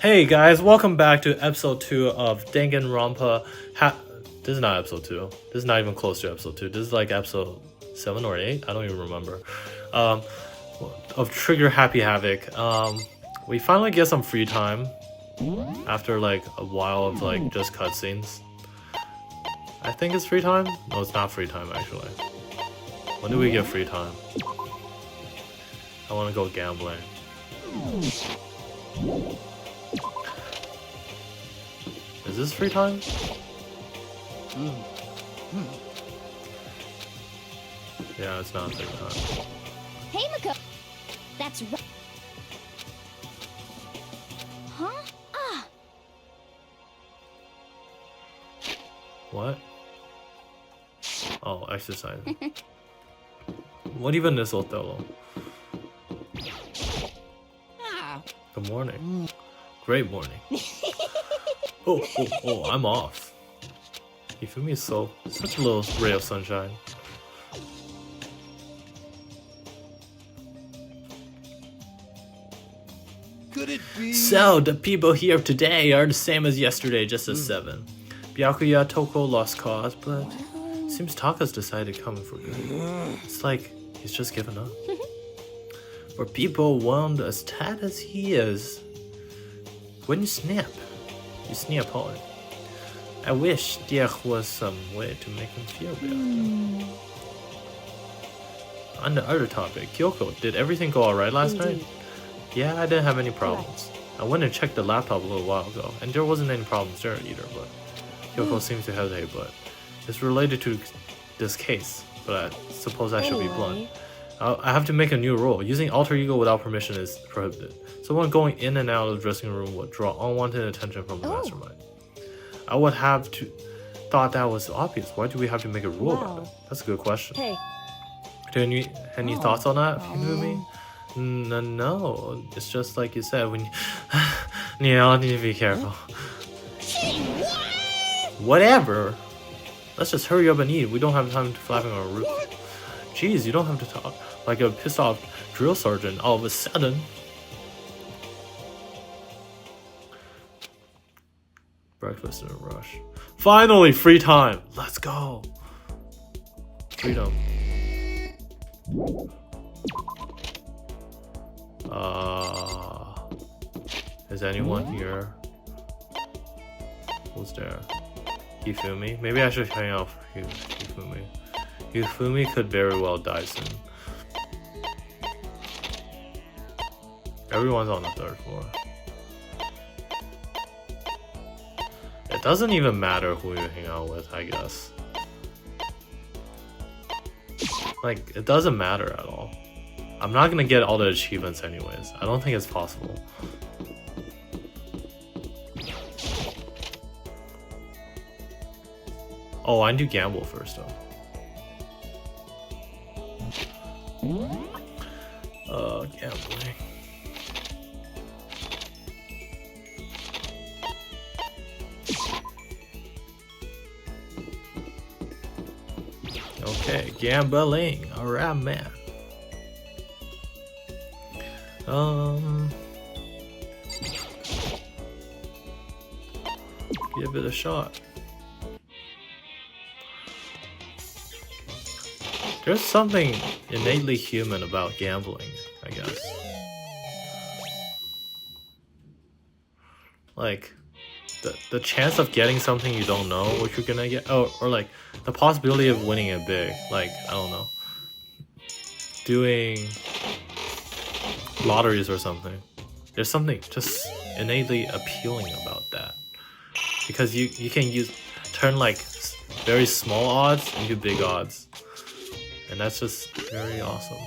Hey guys, welcome back to episode 2 of Danganronpa. This is not episode 2. This is not even close to episode 2. This is like episode 7 or 8. I don't even remember. Of Trigger Happy Havoc. We finally get some free time after like a while of like just cutscenes. I think it's free time? No, it's not free time actually. When do we get free time? I want to go gambling. Is this free time? Yeah, it's not free time. Hey, Mako. That's right. Huh? Ah. What? Oh, exercise. What even is Othello? Ah. Good morning. Great morning. Oh, I'm off. Ifumi is such a little ray of sunshine. Could it be? So, the people here today are the same as yesterday, just as 7. Byakuya Toko lost cause, but seems Taka's decided coming for good. It's like he's just given up. For people wound as tight as he is, when you snap hard. I wish there was some way to make him feel better. On the other topic, Kyoko, did everything go alright last night? Yeah, I didn't have any problems. I went and checked the laptop a little while ago, and there wasn't any problems there either, but Kyoko seems to hesitate, but it's related to this case, but I suppose I should be blunt. I have to make a new rule. Using alter ego without permission is prohibited. Someone going in and out of the dressing room would draw unwanted attention from the mastermind. I would have to thought that was obvious. Why do we have to make a rule about it? That's a good question. Hey. Any thoughts on that, Fumimi? No, it's just like you said, when you you need to be careful. Whatever. Let's just hurry up and eat. We don't have time to flapping on our roof. Jeez, you don't have to talk like a pissed off drill sergeant all of a sudden. Breakfast in a rush. Finally, free time. Let's go. Freedom. Is anyone here? Who's there? Hifumi? Maybe I should hang out for Hifumi. Hifumi could very well die soon. Everyone's on the 3rd floor. It doesn't even matter who you hang out with, I guess. Like, it doesn't matter at all. I'm not gonna get all the achievements anyways. I don't think it's possible. Oh, I need to gamble first though. Gambling. Okay, gambling. Alright, man. Give it a shot. There's something innately human about gambling, I guess. Like, the chance of getting something you don't know what you're gonna get, or like the possibility of winning it big. Like, I don't know, doing lotteries or something. There's something just innately appealing about that, because you can turn like very small odds into big odds. And that's just very awesome.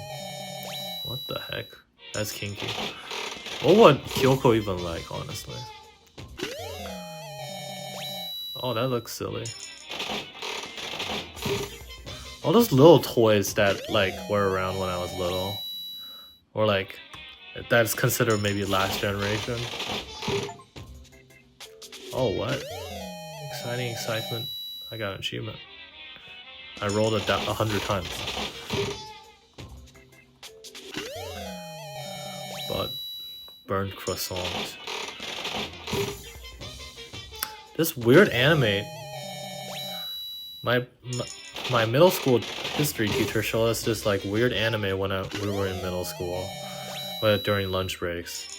What the heck? That's kinky. What would Kyoko even like, honestly? Oh, that looks silly. All those little toys that like were around when I was little. Or like, that's considered maybe last generation. Oh, what? Exciting excitement. I got an achievement. I rolled it down 100 times. But burned croissant. This weird anime. My middle school history teacher showed us this like weird anime when we were in middle school, but during lunch breaks.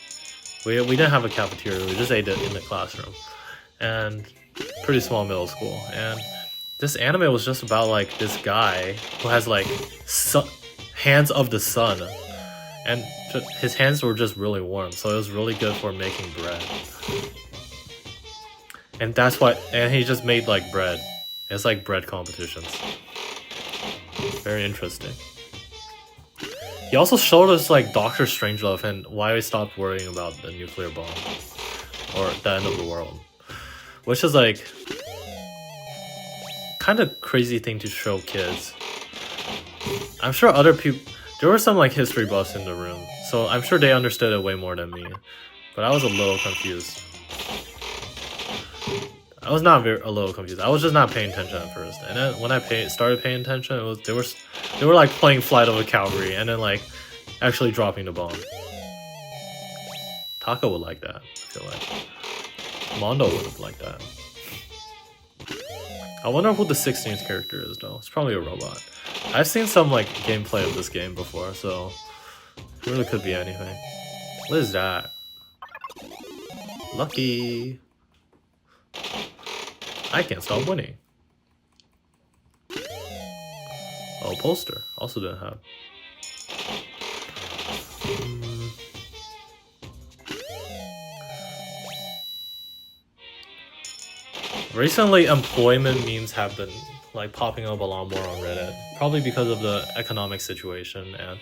We didn't have a cafeteria. We just ate it in the classroom, and pretty small middle school. And this anime was just about like this guy who has like hands of the sun, and his hands were just really warm, so it was really good for making bread. And that's why, and he just made like bread. It's like bread competitions. Very interesting. He also showed us like Doctor Strangelove and why we stopped worrying about the nuclear bomb or the end of the world, which is like kind of crazy thing to show kids. I'm sure other people, there were some like history buffs in the room, so I'm sure they understood it way more than me, but I was a little confused. I was not a little confused. I was just not paying attention at first, and then when I started paying attention, it was they were like playing Flight of the Cavalry and then like actually dropping the bomb. Taka would like that. I feel like Mondo would have liked that. I wonder who the 16th character is though. It's probably a robot. I've seen some like gameplay of this game before, so it really could be anything. What is that? Lucky. I can't stop winning. Oh, poster. Also didn't have. Recently, employment memes have been like popping up a lot more on Reddit, probably because of the economic situation and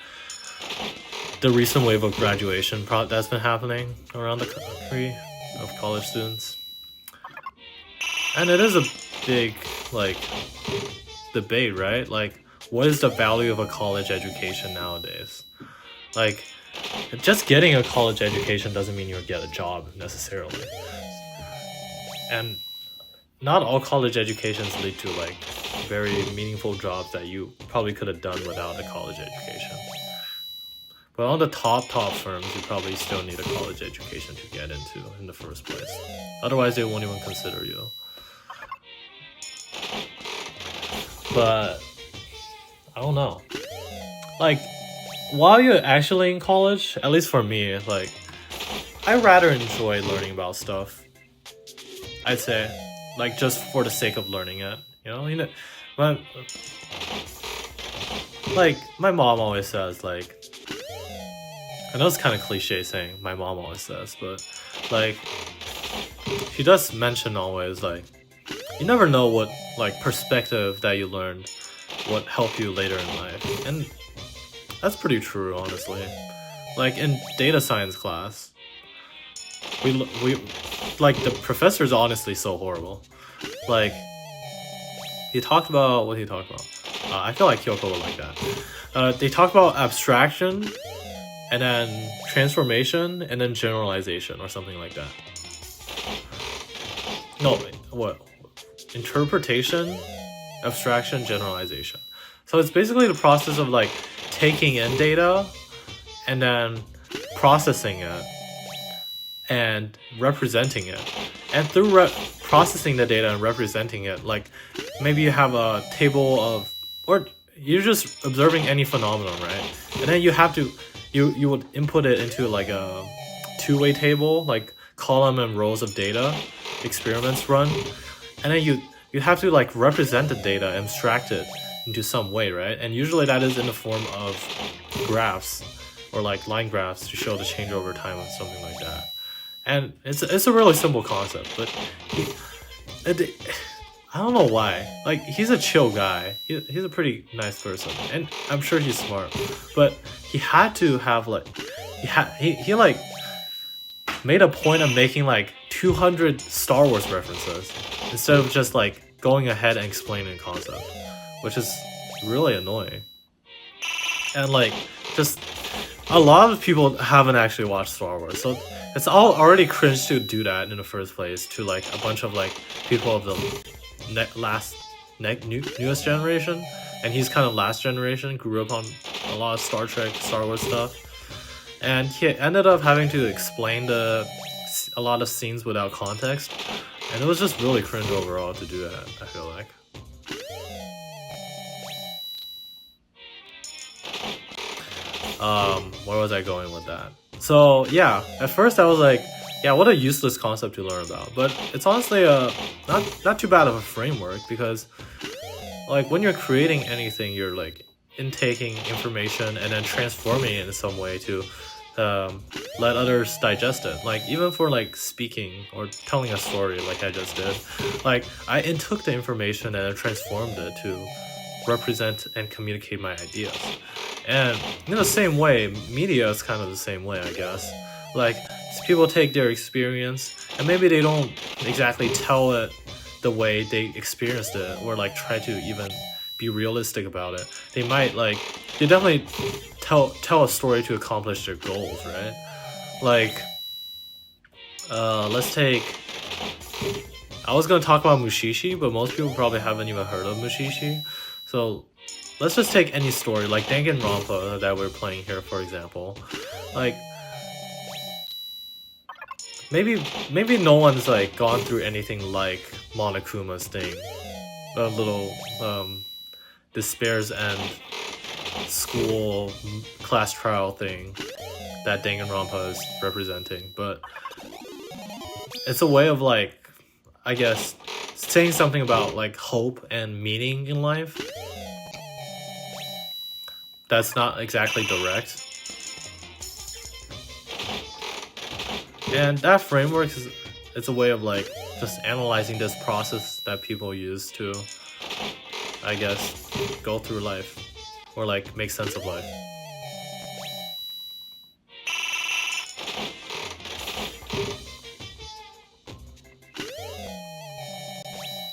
the recent wave of graduation that's been happening around the country of college students. And it is a big, like, debate, right? Like, what is the value of a college education nowadays? Like, just getting a college education doesn't mean you'll get a job, necessarily. And not all college educations lead to, like, very meaningful jobs that you probably could have done without a college education. But on the top firms, you probably still need a college education to get into in the first place. Otherwise, they won't even consider you. But I don't know. Like, while you're actually in college, at least for me, like, I rather enjoy learning about stuff. I'd say, like, just for the sake of learning it. You know, like my mom always says, like, I know it's kind of cliche saying my mom always says, but like, she does mention always, like, you never know what, like, perspective that you learned would help you later in life. And that's pretty true, honestly. Like, in data science class, we like, the professor's honestly so horrible. Like, he talked about, what he talked about? I feel like Kyoko would like that. They talked about abstraction, and then transformation, and then generalization, or something like that. No, what? Interpretation, abstraction, generalization. So it's basically the process of like taking in data and then processing it and representing it. And through processing the data and representing it, like maybe you have a table of, or you're just observing any phenomenon, right? And then you have to, you would input it into like a two-way table, like column and rows of data, experiments run. And then you have to like represent the data, abstract it into some way, right? And usually that is in the form of graphs or like line graphs to show the change over time or something like that. And it's a really simple concept, but I don't know why. Like, he's a chill guy. He's a pretty nice person, and I'm sure he's smart. But he had to have like he like made a point of making like 200 Star Wars references instead of just like going ahead and explaining the concept, which is really annoying. And like, just a lot of people haven't actually watched Star Wars, so it's all already cringe to do that in the first place to like a bunch of like people of the newest generation, and he's kind of last generation, grew up on a lot of Star Trek, Star Wars stuff, and he ended up having to explain a lot of scenes without context, And it was just really cringe overall to do that, I feel like. Where was I going with that? So yeah, at first I was like, yeah, what a useless concept to learn about. But it's honestly not too bad of a framework, because like when you're creating anything, you're like intaking information and then transforming it in some way to let others digest it. Like even for like speaking or telling a story like I just did, like I intook the information and I transformed it to represent and communicate my ideas. And in the same way, media is kind of the same way, I guess. Like people take their experience and maybe they don't exactly tell it the way they experienced it, or like try to even be realistic about it. They definitely tell a story to accomplish their goals, right? Like let's take, I was gonna talk about Mushishi, but most people probably haven't even heard of Mushishi. So let's just take any story, like Danganronpa that we're playing here, for example. Like maybe no one's like gone through anything like Monokuma's thing, a little Despair's End school class trial thing that Danganronpa is representing, but it's a way of like, I guess, saying something about like hope and meaning in life that's not exactly direct. And that framework it's a way of like just analyzing this process that people use to, I guess, go through life or like make sense of life.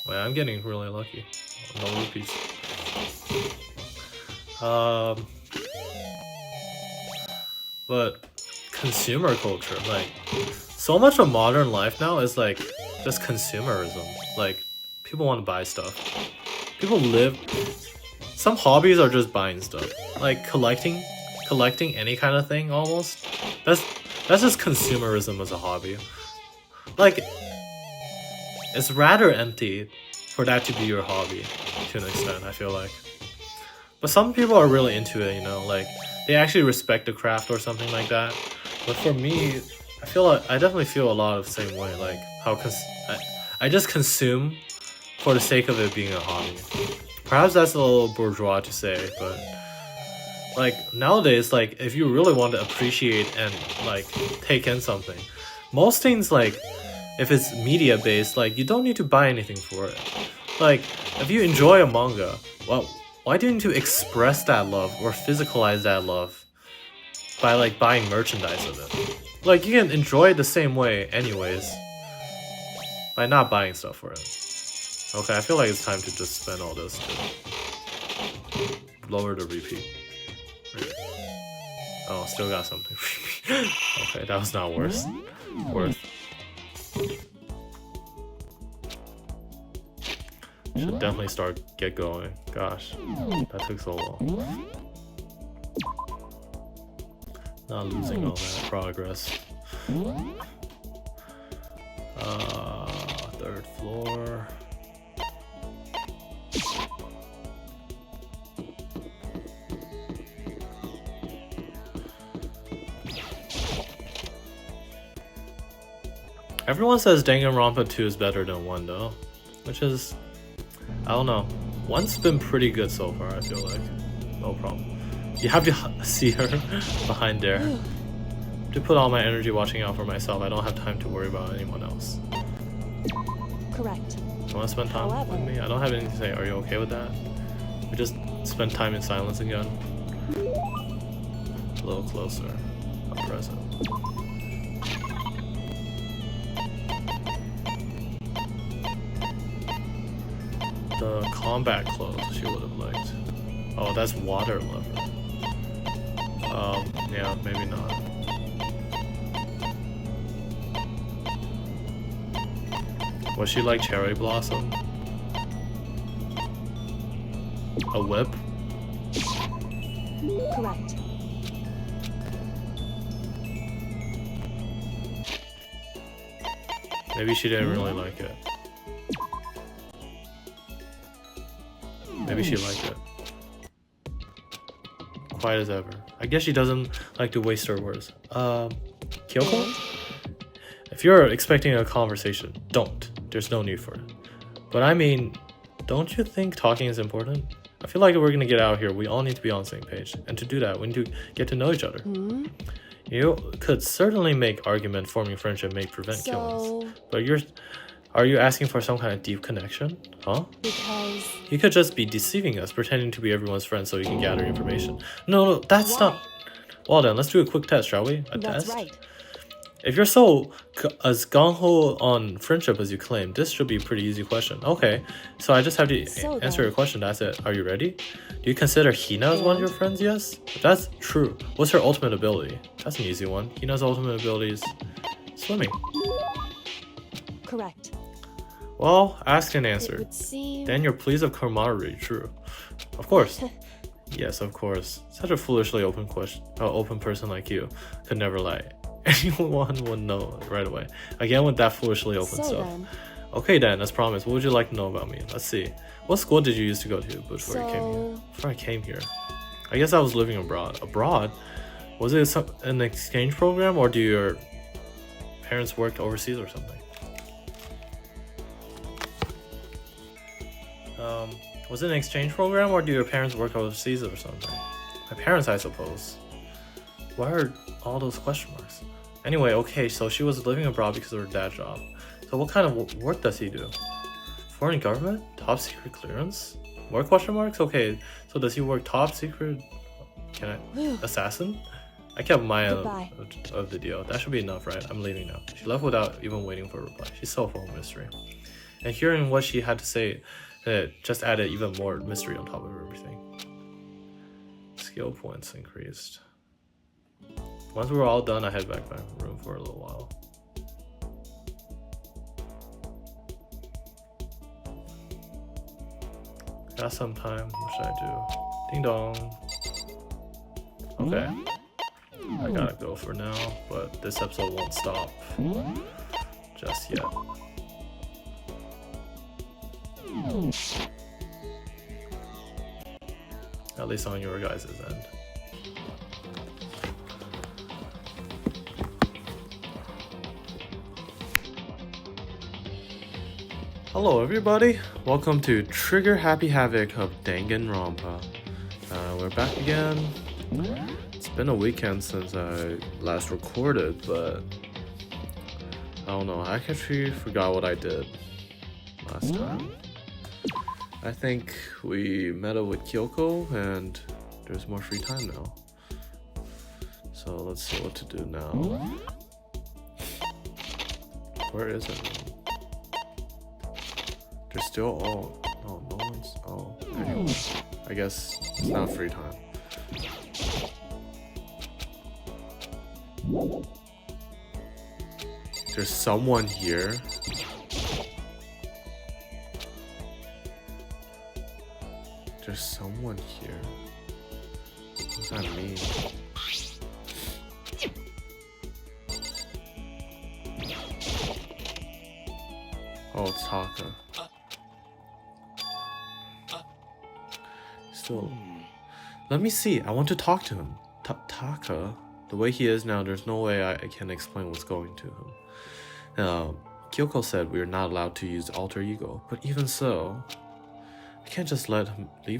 Wait, I'm getting really lucky. No rupees. But consumer culture, like so much of modern life now is like just consumerism. Like people want to buy stuff. People live, some hobbies are just buying stuff. Like collecting any kind of thing almost. That's just consumerism as a hobby. Like it's rather empty for that to be your hobby to an extent, I feel like. But some people are really into it, you know, like they actually respect the craft or something like that. But for me, I definitely feel a lot of the same way, like how I just consume for the sake of it being a hobby. Perhaps that's a little bourgeois to say, but like nowadays, like if you really want to appreciate and like take in something, most things, like if it's media based, like you don't need to buy anything for it. Like if you enjoy a manga, well, why do you need to express that love or physicalize that love by like buying merchandise of it? Like you can enjoy it the same way anyways by not buying stuff for it. Okay, I feel like it's time to just spend all this to lower the repeat. Oh, still got something. Okay, that was not worth. Should definitely get going. Gosh, that took so long. Not losing all that progress. Third floor. Everyone says Danganronpa 2 is better than 1 though, which is, I don't know. 1's been pretty good so far, I feel like. No problem. You have to see her behind there. To put all my energy watching out for myself, I don't have time to worry about anyone else. Correct. You want to spend time with me? I don't have anything to say. Are you okay with that? We just spend time in silence again. A little closer. Up present. The combat clothes she would have liked. Oh, that's water lever. Yeah, maybe not. Was she like Cherry Blossom? A whip? Correct. Maybe she didn't really like it. Maybe she liked it. Quiet as ever. I guess she doesn't like to waste her words. Kyoko? If you're expecting a conversation, don't. There's no need for it. But I mean, don't you think talking is important? I feel like if we're gonna get out of here, we all need to be on the same page. And to do that, we need to get to know each other. You could certainly make argument forming friendship may prevent killings. But are you asking for some kind of deep connection? Huh? Because... You could just be deceiving us, pretending to be everyone's friend so you can gather information. No, that's not... Well then, let's do a quick test, shall we? That's test? right. If you're so as gung-ho on friendship as you claim, this should be a pretty easy question. Okay, so I just have to answer your question, that's it. Are you ready? Do you consider Hina as one of your friends? Yes? If that's true, what's her ultimate ability? That's an easy one. Hina's ultimate ability is swimming. Correct. Well, asked and answered. It would seem... Then your pleas of camaraderie, true. Of course. Yes, of course. Such a foolishly open person like you could never lie. Anyone would know right away. Again with that foolishly open stuff. Then. Okay then, as promised, what would you like to know about me? Let's see. What school did you used to go to before you came here? Before I came here? I guess I was living abroad. Abroad? Was it an exchange program, or do your parents work overseas or something? Was it an exchange program, or do your parents work overseas or something? My parents, I suppose. Why are all those question marks? Anyway, okay, so she was living abroad because of her dad's job. So what kind of work does he do? Foreign government? Top secret clearance? More question marks? Okay, so does he work top secret? Assassin? I kept my of the deal. That should be enough, right? I'm leaving now. She left without even waiting for a reply. She's so full of mystery. And hearing what she had to say, it just added even more mystery on top of everything. Skill points increased. Once we were all done, I head back to my room for a little while. Got some time. What should I do? Ding dong. Okay. I gotta go for now, but this episode won't stop just yet. At least on your guys' end. Hello everybody, welcome to Trigger Happy Havoc of Danganronpa. We're back again. It's been a weekend since I last recorded, but I don't know, I actually forgot what I did last time. I think we met up with Kyoko and there's more free time now. So let's see what to do now. Where is it? They're still all... Oh, no one's... Oh, anyway. I guess it's not free time. There's someone here. There's someone here. What does that mean? Oh, it's Taka. Still. Let me see. I want to talk to him. Taka? The way he is now, there's no way I can explain what's going to him. Kyoko said we are not allowed to use alter ego, but even so, I can't just leave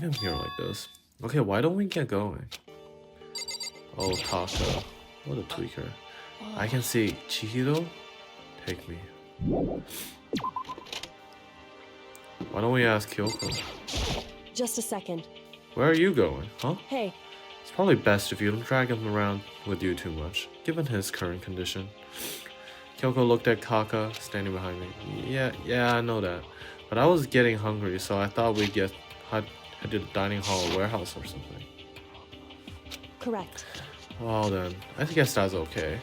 him here like this. Okay, why don't we get going? Oh, Taka. What a tweaker. I can see Chihiro. Take me. Why don't we ask Kyoko? Just a second. Where are you going, huh? Hey. It's probably best if you don't drag him around with you too much, given his current condition. Kyoko looked at Kaka, standing behind me. Yeah, I know that. But I was getting hungry, so I thought we'd head to the dining hall or warehouse or something. Correct. Well then, I guess that's okay.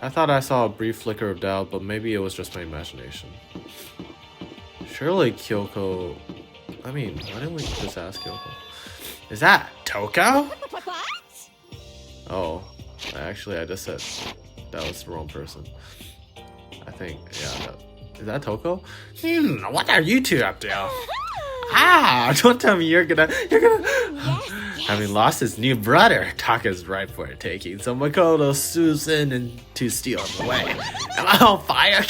I thought I saw a brief flicker of doubt, but maybe it was just my imagination. Surely Kyoko... I mean, why didn't we just ask Kyoko? Is that Toko? What? Oh, actually I just said that was the wrong person. I think, yeah, Is that Toko? What are you two up to? Don't tell me you're gonna Yes. Having lost his new brother, Taka's ripe for a taking, so Makoto swoops in and to steal him away. Am I on fire?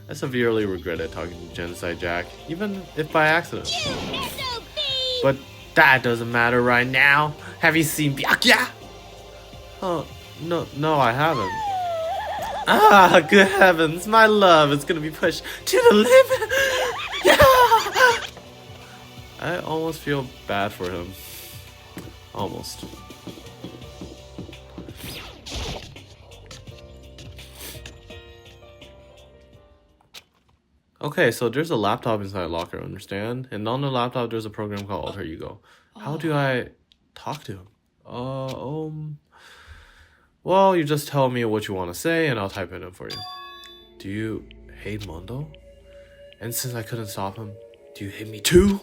I severely regretted talking to Genocide Jack, even if by accident. SOB! But that doesn't matter right now. Have you seen Byakuya? Oh, no, I haven't. Good heavens, my love is gonna be pushed to the limit. I almost feel bad for him. Almost. Okay, so there's a laptop inside locker, understand? And on the laptop there's a program called Alter Ego. How do I talk to him? Well, you just tell me what you want to say and I'll type it in for you. Do you hate Mondo? And since I couldn't stop him, do you hate me too?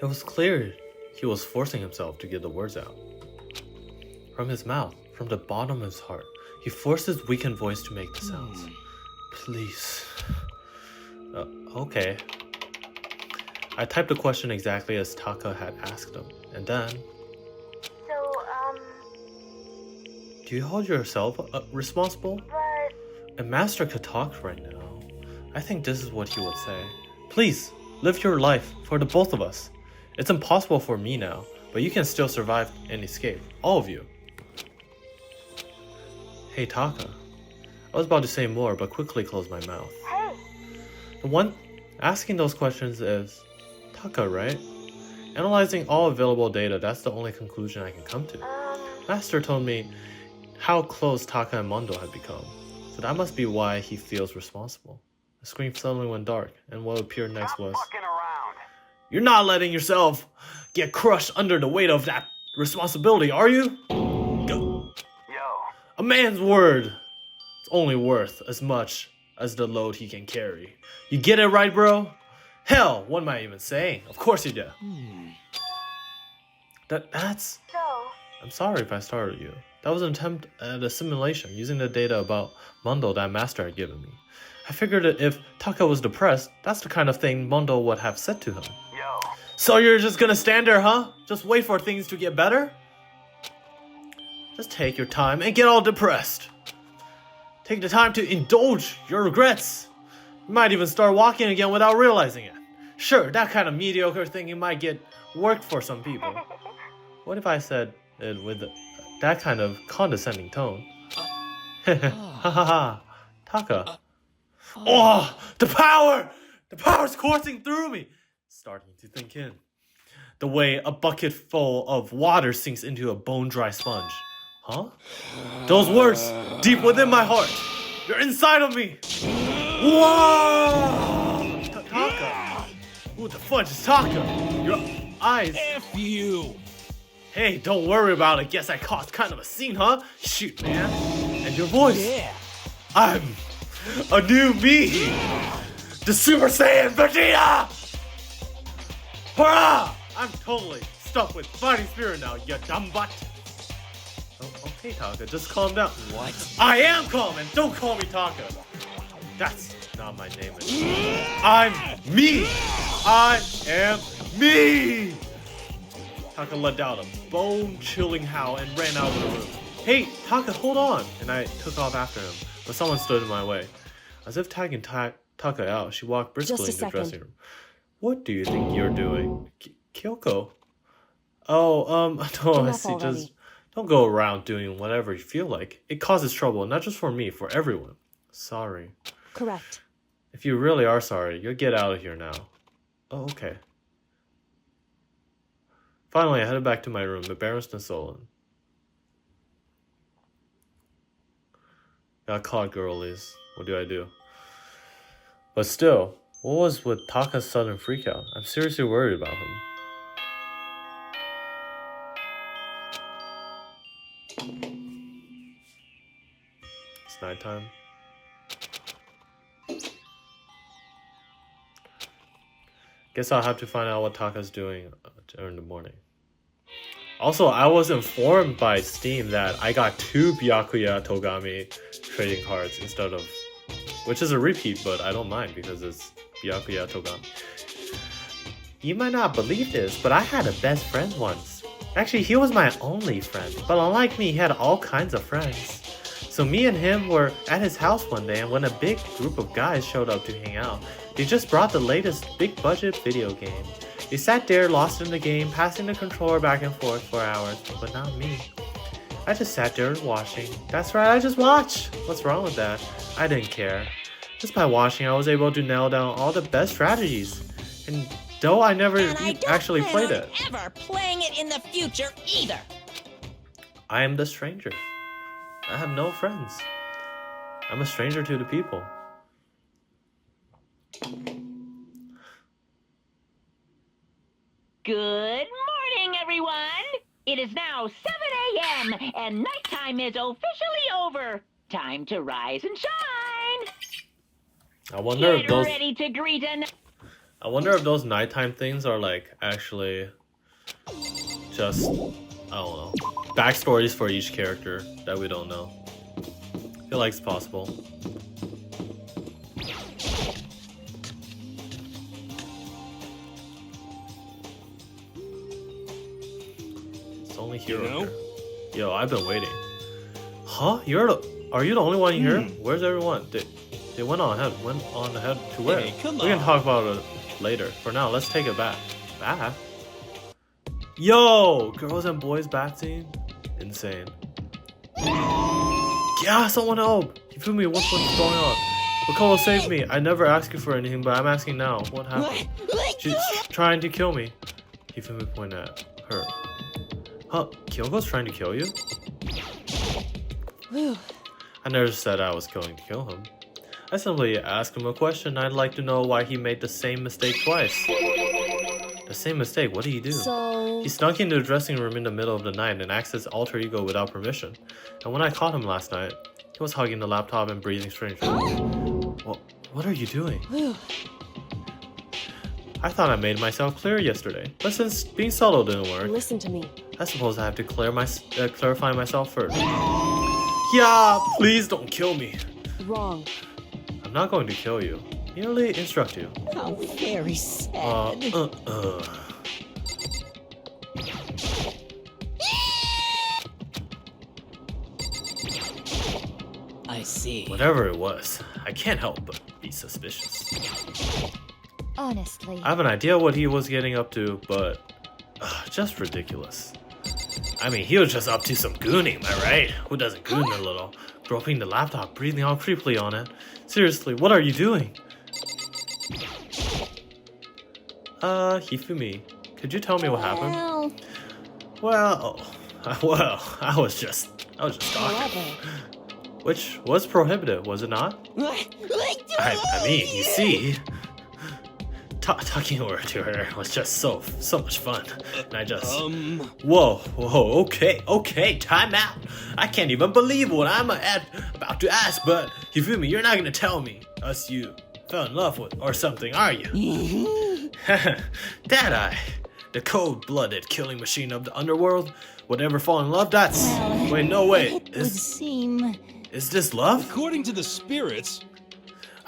It was clear he was forcing himself to get the words out. From his mouth, from the bottom of his heart, he forced his weakened voice to make the sounds. Please. Okay. I typed the question exactly as Taka had asked him, and then... Do you hold yourself responsible? A master could talk right now. I think this is what he would say. Please, live your life for the both of us. It's impossible for me now, but you can still survive and escape. All of you. Hey, Taka. I was about to say more, but quickly closed my mouth. Hey! The one asking those questions is Taka, right? Analyzing all available data, that's the only conclusion I can come to. Master told me how close Taka and Mondo had become, so that must be why he feels responsible. The screen suddenly went dark, and what appeared next was... You're not letting yourself get crushed under the weight of that responsibility, are you? Go. A man's word is only worth as much as the load he can carry. You get it right, bro? Hell, one might even say, of course you do. That's... I'm sorry if I startled you. That was an attempt at a simulation using the data about Mondo that Master had given me. I figured that if Taka was depressed, that's the kind of thing Mondo would have said to him. So you're just gonna stand there, huh? Just wait for things to get better? Just take your time and get all depressed. Take the time to indulge your regrets. You might even start walking again without realizing it. Sure, that kind of mediocre thinking might get work for some people. What if I said it with that kind of condescending tone? Ha ha ha. Taka. Oh, the power! The power's coursing through me! Starting to think in. The way a bucket full of water sinks into a bone-dry sponge. Huh? Those words, deep within my heart. They're inside of me. Whoa! Taka. Who the fudge is Taka? Your eyes. F you! Hey, don't worry about it. Guess I caused kind of a scene, huh? Shoot, man. And your voice. Yeah. I'm a new me. The Super Saiyan Vegeta! Hurrah! I'm totally stuck with fighting spirit now, you dumb butt. Oh, okay, Taka, just calm down. What? I am calm, and don't call me Taka. That's not my name anymore. I'm me. I am me. Taka let out a bone-chilling howl and ran out of the room. Hey, Taka, hold on! And I took off after him, but someone stood in my way. As if tagging Taka out, she walked briskly into the dressing room. What do you think you're doing? Kyoko? Oh, no, I see. Just don't go around doing whatever you feel like. It causes trouble, not just for me, for everyone. Sorry. Correct. If you really are sorry, you'll get out of here now. Oh, okay. Finally, I headed back to my room, embarrassed and sullen. Got caught, girlies. What do I do? But still, what was with Taka's sudden freakout? I'm seriously worried about him. It's nighttime. Guess I'll have to find out what Taka's doing during the morning. Also, I was informed by Steam that I got 2 Byakuya Togami trading cards instead of which is a repeat, but I don't mind because it's Byakuya Togami. You might not believe this, but I had a best friend once. Actually, he was my only friend, but unlike me, he had all kinds of friends. So me and him were at his house one day, and when a big group of guys showed up to hang out, they just brought the latest big budget video game. They sat there lost in the game, passing the controller back and forth for hours, but not me. I just sat there watching. That's right, I just watched. What's wrong with that? I didn't care. Just by watching, I was able to nail down all the best strategies. And though I never actually played it. Ever playing it in the future either. I am the stranger. I have no friends. I'm a stranger to the people. Good morning, everyone! It is now 7 a.m. and nighttime is officially over. Time to rise and shine! I wonder if Get those ready to greet an... I wonder if those nighttime things are like actually just, I don't know, backstories for each character that we don't know. I feel like it's possible. It's only hero. You know? Here. Yo, I've been waiting. Huh? Are you the only one here? Where's everyone? They went on ahead to where? Hey, come We can on. talk about it later. For now, let's take it back. Bath? Yo! Girls and boys bath scene? Insane. Yeah, someone help! You feel me? What's going on? Makolo saved me. I never asked you for anything, but I'm asking now. What happened? She's trying to kill me. You feel me? Point at her. Huh? Kyogo's trying to kill you? Whew. I never said I was going to kill him. I simply asked him a question. I'd like to know why he made the same mistake twice. The same mistake? What did he do? So, He snuck into the dressing room in the middle of the night and accessed alter ego without permission. And when I caught him last night, he was hugging the laptop and breathing strangely. Well, what are you doing? whew. I thought I made myself clear yesterday, but since being subtle didn't work, Listen to me. I suppose I have to clarify myself first. Yeah, please don't kill me. Wrong. I'm not going to kill you. Merely instruct you. How very sad. I see. Whatever it was, I can't help but be suspicious. Honestly. I have an idea what he was getting up to, but just ridiculous. I mean, he was just up to some gooning, am I right? Who doesn't goon a little? Groping the laptop, breathing all creepily on it. Seriously, what are you doing? Hifumi, could you tell me what happened? Well, Well, I was just talking. However, Which was prohibited, was it not? I mean, you see, talking over to her was just so much fun, and I just whoa, okay, time out. I can't even believe what I'm about to ask, but Hifumi, you're not gonna tell me you fell in love with or something, are you? That the cold-blooded killing machine of the underworld would ever fall in love? That's wait, no way. it would seem... Is this love? According to the spirits,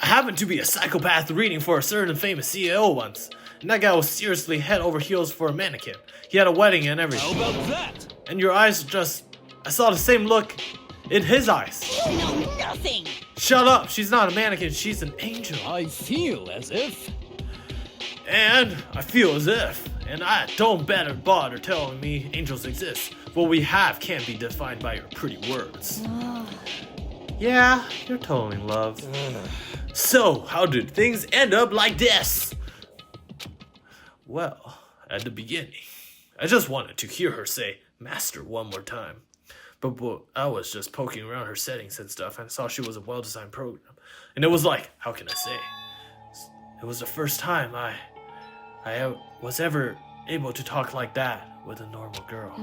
I happened to be a psychopath reading for a certain famous CEO once, and that guy was seriously head over heels for a mannequin. He had a wedding and how everything. about that? And your eyes I saw the same look in his eyes. You know nothing. Shut up, she's not a mannequin, she's an angel. I feel as if... And I feel as if, and I don't better bother telling me angels exist. What we have can't be defined by your pretty words. Yeah, you're totally in love. So, how did things end up like this? Well, at the beginning, I just wanted to hear her say master one more time. But I was just poking around her settings and stuff and saw she was a well-designed program. And it was like, how can I say? It was the first time I was ever able to talk like that with a normal girl.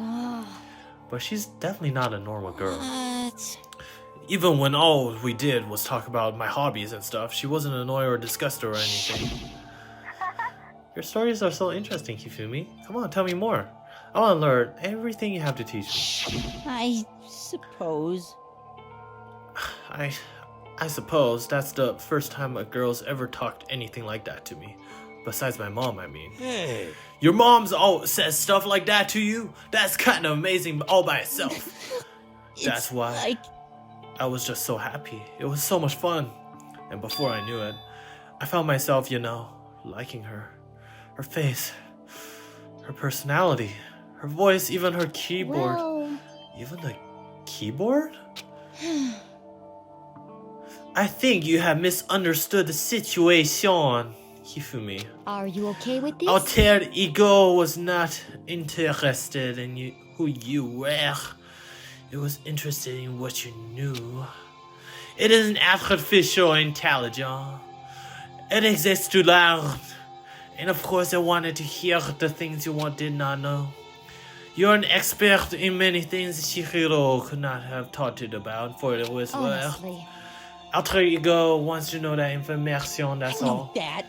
But she's definitely not a normal girl. What? Even when all we did was talk about my hobbies and stuff, she wasn't annoyed or disgusted or anything. Your stories are so interesting, Hifumi. Come on, tell me more. I want to learn everything you have to teach me. I suppose. I suppose that's the first time a girl's ever talked anything like that to me. Besides my mom, I mean. Hey. Your mom's always says stuff like that to you? That's kind of amazing all by itself. That's why Like, I was just so happy. It was so much fun. And before I knew it, I found myself, liking her. Her face, her personality, her voice, even her keyboard. well, Even the keyboard? I think you have misunderstood the situation, Hifumi. Are you okay with this? Alter ego was not interested in who you were. It was interested in what you knew. It is an artificial intelligence. It exists to learn. And of course I wanted to hear the things you did not know. You're an expert in many things Chihiro could not have taught it about, for it was Honestly. Alter ego wants to know that information, that's I know all. that.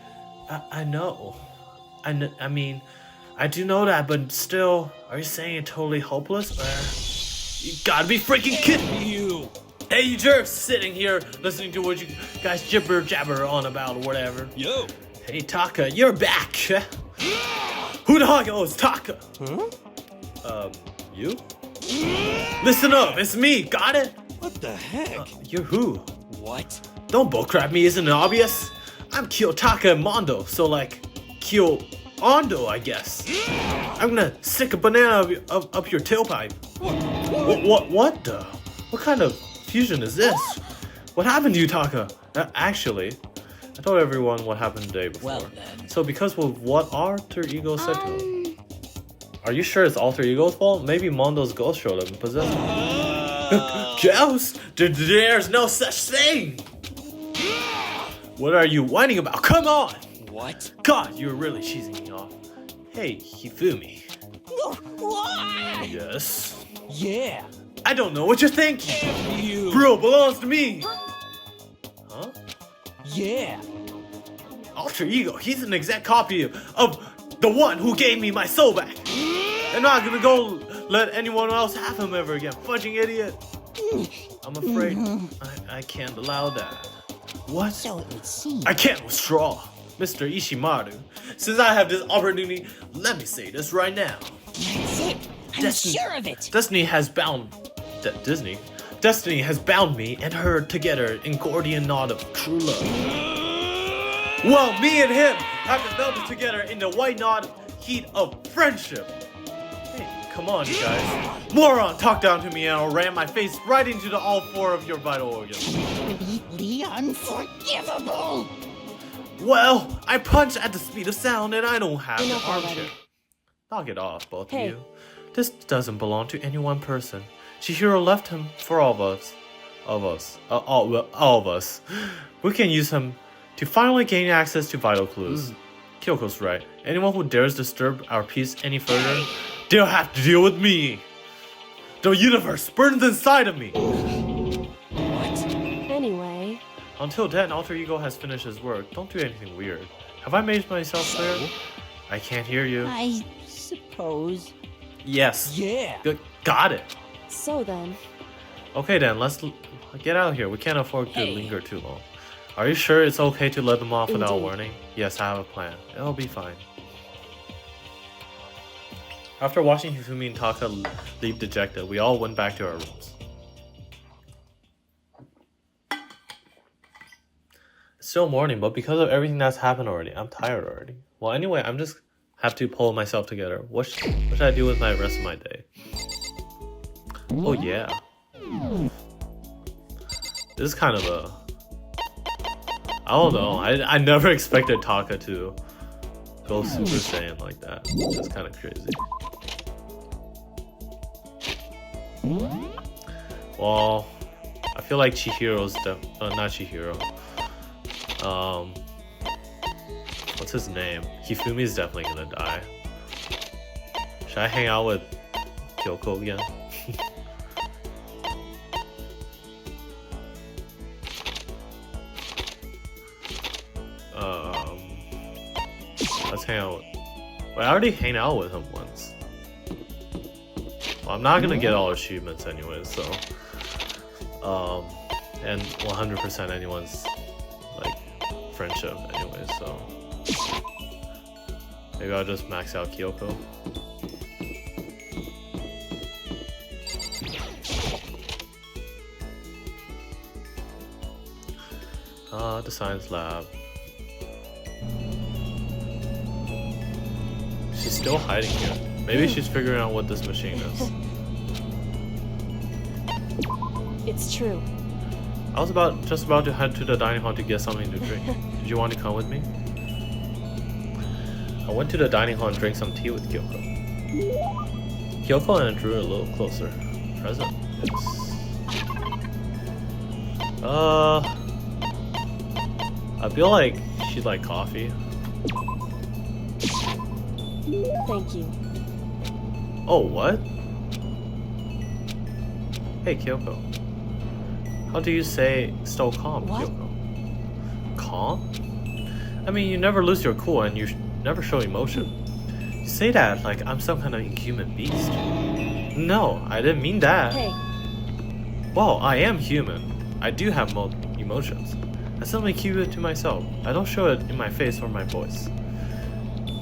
I know. I mean, I do know that, but still, are you saying it's totally hopeless? You gotta be freaking kidding me! You. Hey, you jerks sitting here listening to what you guys jibber jabber on about or whatever. Yo. Hey, Taka, you're back! Who the hell is Taka? Huh? You? Listen up, it's me, got it? What the heck? You're who? What? Don't bullcrap me, isn't it obvious? I'm Kiyotaka Mondo, so like, Kyo Ondo, I guess. I'm gonna stick a banana up your tailpipe. What the? What kind of fusion is this? What happened to you, Taka? Actually, I told everyone what happened the day before. Well then. So because of what Alter Ego said to him. Are you sure it's Alter Ego's fault? Maybe Mondo's ghost showed up and possessed him. Ghost? There's no such thing! What are you whining about? Come on! What? God, you're really cheesing me off. Hey, Hifumi. What? Yes? Yeah. I don't know what you're thinking. You. Bro belongs to me. Huh? Yeah. Alter Ego, he's an exact copy of the one who gave me my soul back. I'm not gonna go let anyone else have him ever again. Fudging idiot. I'm afraid I can't allow that. What? So it would seem. I can't withdraw. Mr. Ishimaru, since I have this opportunity, let me say this right now. That's it. I'm Destiny- sure of it. Destiny has bound me and her together in Gordian knot of true love. Well, me and him have been melded together in the white knot heat of friendship. Hey, come on, you guys. Moron, talk down to me and I'll ram my face right into all four of your vital organs. Completely unforgivable. Well, I punch at the speed of sound and I don't have Enough an armchair. already. Knock it off, both Hey. of you. This doesn't belong to any one person. Chihiro left him for all of us. All of us. We can use him to finally gain access to vital clues. Kyoko's right. Anyone who dares disturb our peace any further, they'll have to deal with me. The universe burns inside of me. What? Anyway, Until then, Alter Ego has finished his work. Don't do anything weird. Have I made myself clear? I can't hear you. I suppose. Yes. Yeah. Got it. so then, Okay then, let's get out of here. We can't afford to Hey. linger too long. Are you sure it's okay to let them off without Indeed. warning? Yes, I have a plan. It'll be fine. After watching Hifumi and Taka leave dejected, we all went back to our rooms. It's still morning, but because of everything that's happened already, I'm tired already. Well, anyway, I'm just have to pull myself together. What should I do with my rest of my day? Oh yeah. This is kind of a... I don't know. I never expected Taka to go Super Saiyan like that. It's kind of crazy. Well, I feel like Chihiro's not Chihiro. What's his name? Hifumi's definitely gonna die. Should I hang out with Kyoko again? Let's hang out with... Well, I already hang out with him once. Well, I'm not gonna get all achievements anyway, so... and 100% anyone's like friendship anyway, so maybe I'll just max out Kyoko. The science lab. She's still hiding here. Maybe she's figuring out what this machine is. It's true. I was just about to head to the dining hall to get something to drink. Did you want to come with me? I went to the dining hall and drank some tea with Kyoko. Kyoko and I drew a little closer. Present. Yes. I feel like she'd like coffee. Thank you. Oh, what? Hey, Kyoko. How do you say still calm, What? Kyoko? Calm? I mean, you never lose your cool and you never show emotion. You say that like I'm some kind of inhuman beast. No, I didn't mean that. Hey, Well, I am human. I do have emotions. I simply keep it to myself. I don't show it in my face or my voice.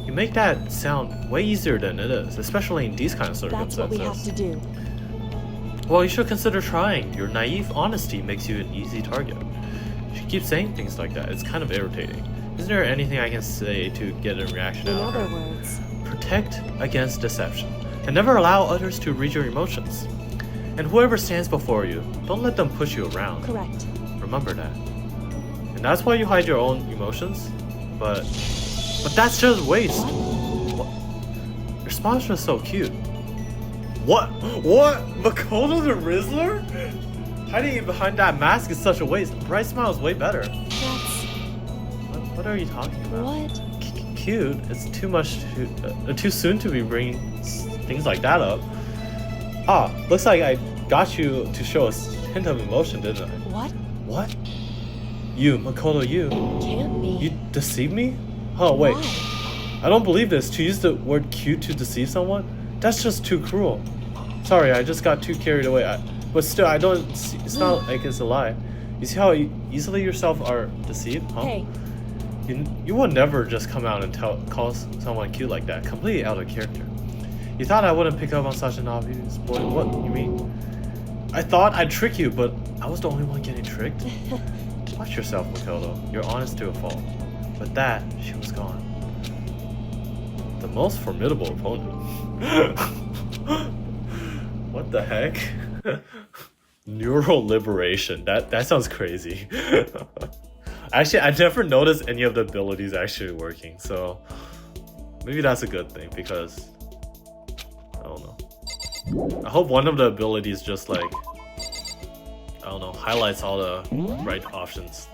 You make that sound way easier than it is, especially in these kind of that's circumstances. what we have to do. Well, you should consider trying. Your naive honesty makes you an easy target. She keeps saying things like that. It's kind of irritating. Isn't there anything I can say to get a reaction In out of other her? words, Protect against deception, and never allow others to read your emotions. And whoever stands before you, don't let them push you around. correct. Remember that. And that's why you hide your own emotions? But that's just waste. What? Your smile's just so cute. What? Makoto the Rizzler? Hiding behind that mask is such a waste. A bright smile is way better. That's What are you talking about? what? Cute? It's too much too soon to be bringing things like that up. Ah, looks like I got you to show a hint of emotion, didn't I? What? What? You, Makoto, you Can't be. deceived me? Oh, wait. Why? I don't believe this. To use the word cute to deceive someone? That's just too cruel. Sorry, I just got too carried away. But still, I don't see, it's not like it's a lie. You see how easily yourself are deceived, huh? Hey, You would never just come out and call someone cute like that. Completely out of character. You thought I wouldn't pick up on such an obvious boy. What you mean? I thought I'd trick you, but I was the only one getting tricked. Watch yourself, Makoto. You're honest to a fault. With that, she was gone. The most formidable opponent. What the heck? Neural liberation. That sounds crazy. Actually, I never noticed any of the abilities actually working, so maybe that's a good thing because I don't know. I hope one of the abilities just like I don't know, highlights all the right options.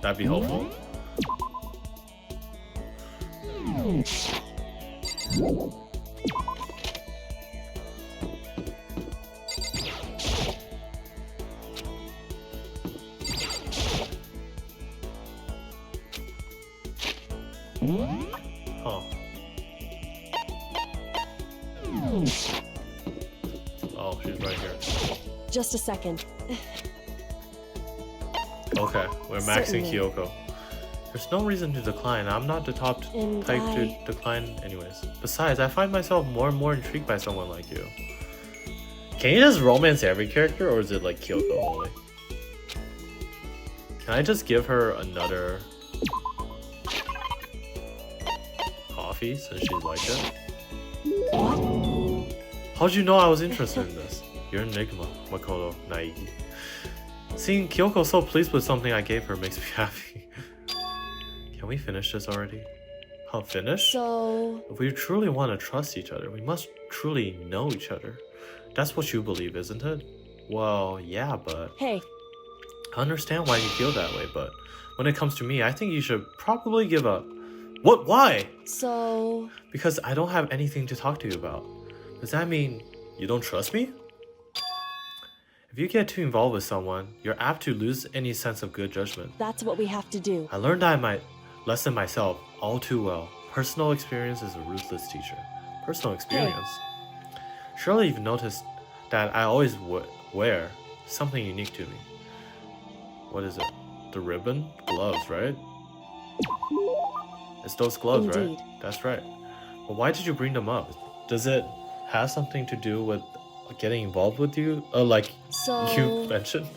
That'd be helpful. Huh. Oh, she's right here. just a second. Okay, we're maxing Certainly. Kyoko. There's no reason to decline. I'm not the type And to decline anyways. Besides, I find myself more and more intrigued by someone like you. Can you just romance every character, or is it like Kyoko only? Can I just give her another coffee since she's like it? What? How'd you know I was interested in this? You're an enigma, Makoto, naive. Seeing Kyoko so pleased with something I gave her makes me happy. Can we finish this already? Huh, finish? So, If we truly want to trust each other, we must truly know each other. That's what you believe, isn't it? Well, yeah, but hey, I understand why you feel that way, but when it comes to me, I think you should probably give up. What? Why? so, Because I don't have anything to talk to you about. Does that mean you don't trust me? If you get too involved with someone, you're apt to lose any sense of good judgment. that's what we have to do. I learned that lesson myself all too well. Personal experience is a ruthless teacher. Personal experience? Surely you've noticed that I always wear something unique to me. What is it? The ribbon? Gloves, right? It's those gloves, Indeed. right? That's right. But why did you bring them up? Does it have something to do with getting involved with you? Like So. you mentioned?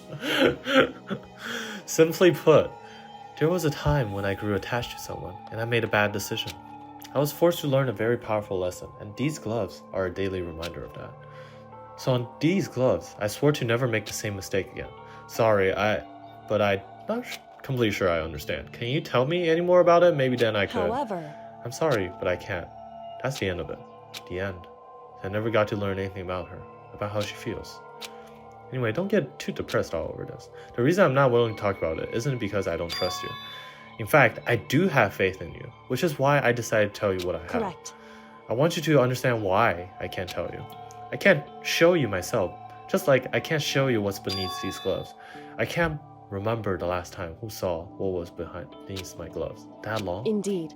Simply put, there was a time when I grew attached to someone and I made a bad decision. I was forced to learn a very powerful lesson, and these gloves are a daily reminder of that. So on these gloves, I swore to never make the same mistake again. Sorry, but I'm not completely sure I understand. Can you tell me any more about it? Maybe then I could. However, I'm sorry, but I can't. That's the end of it. The end. I never got to learn anything about her, about how she feels. Anyway, don't get too depressed all over this. The reason I'm not willing to talk about it isn't because I don't trust you. In fact, I do have faith in you, which is why I decided to tell you what I have. correct. I want you to understand why I can't tell you. I can't show you myself, just like I can't show you what's beneath these gloves. I can't remember the last time who saw what was beneath my gloves. That long? Indeed.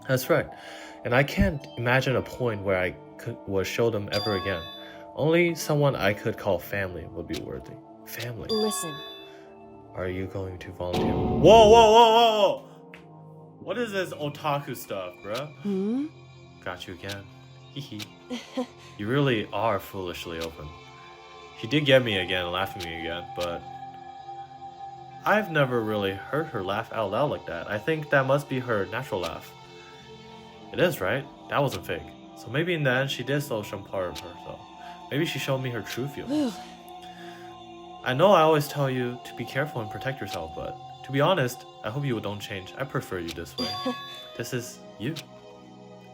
That's right. And I can't imagine a point where I would show them ever again. Only someone I could call family would be worthy. Family. Listen. Are you going to volunteer? Whoa, whoa, whoa, whoa! What is this otaku stuff, bruh? Hmm? Got you again. Hehe. You really are foolishly open. She did get me again, laughing at me again, but I've never really heard her laugh out loud like that. I think that must be her natural laugh. It is, right? That wasn't fake. So maybe in the end, she did show some part of herself. Maybe she showed me her true feelings. I know I always tell you to be careful and protect yourself, but to be honest, I hope you don't change. I prefer you this way. This is you.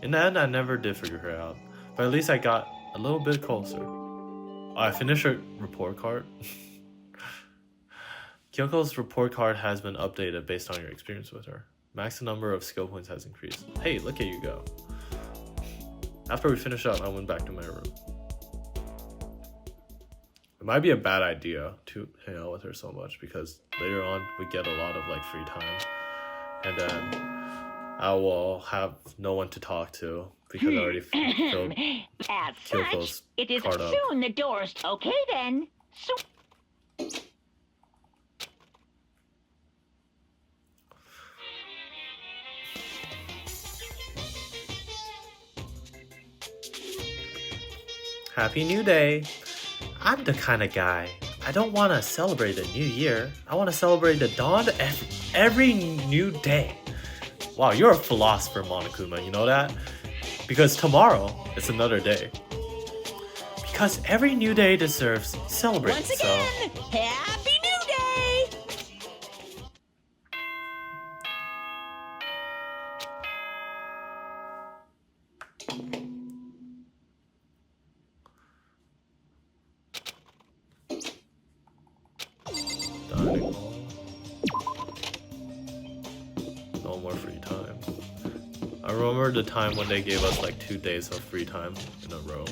In the end, I never did figure her out, but at least I got a little bit closer. Oh, I finished her report card. Kyoko's report card has been updated based on your experience with her. Max number of skill points has increased. Hey, look at you go. After we finished up, I went back to my room. It might be a bad idea to hang out with her so much because later on we get a lot of free time, and then I will have no one to talk to because I already filled As Kyoko's such, it is card up. soon the doors. Okay then. So Happy New Day! I'm the kind of guy. I don't want to celebrate the new year. I want to celebrate the dawn of every new day. Wow, you're a philosopher, Monokuma, you know that? Because tomorrow is another day. Because every new day deserves celebrating. Once again, Happy New Day! Dining hall. No more free time. I remember the time when they gave us 2 days of free time in a row.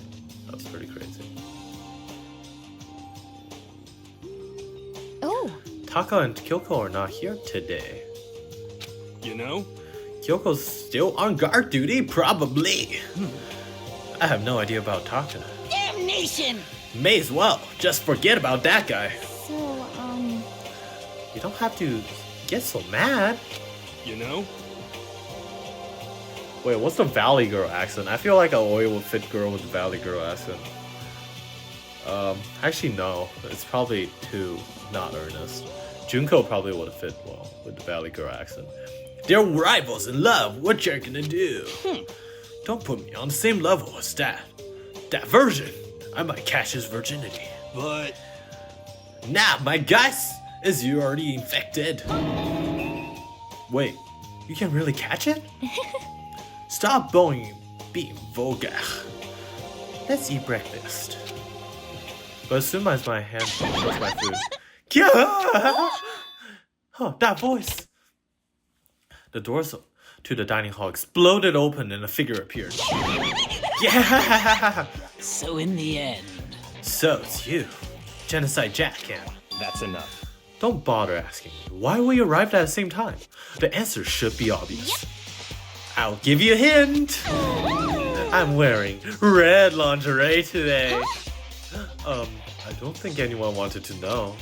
That was pretty crazy. Oh, Taka and Kyoko are not here today. You know? Kyoko's still on guard duty? Probably. I have no idea about Taka. Damnation! May as well. Just forget about that guy. so, You don't have to get so mad. You know? Wait, what's the Valley Girl accent? I feel like a oil would fit girl with the Valley Girl accent. Actually no. It's probably too not earnest. Junko probably would have fit well with the Valley Girl accent. They're rivals in love. What you're gonna do? Don't put me on the same level as that. That version. I might catch his virginity. But Nah, my guess is you're already infected. Wait, you can really catch it? Stop being vulgar. Let's eat breakfast. But as soon as my hand touches my food, oh, that voice! The doors to the dining hall exploded open and a figure appeared. Yeah! So in the end, So it's you, Genocide Jack Camp. that's enough. Don't bother asking me why we arrived at the same time. The answer should be obvious. I'll give you a hint. I'm wearing red lingerie today. I don't think anyone wanted to know.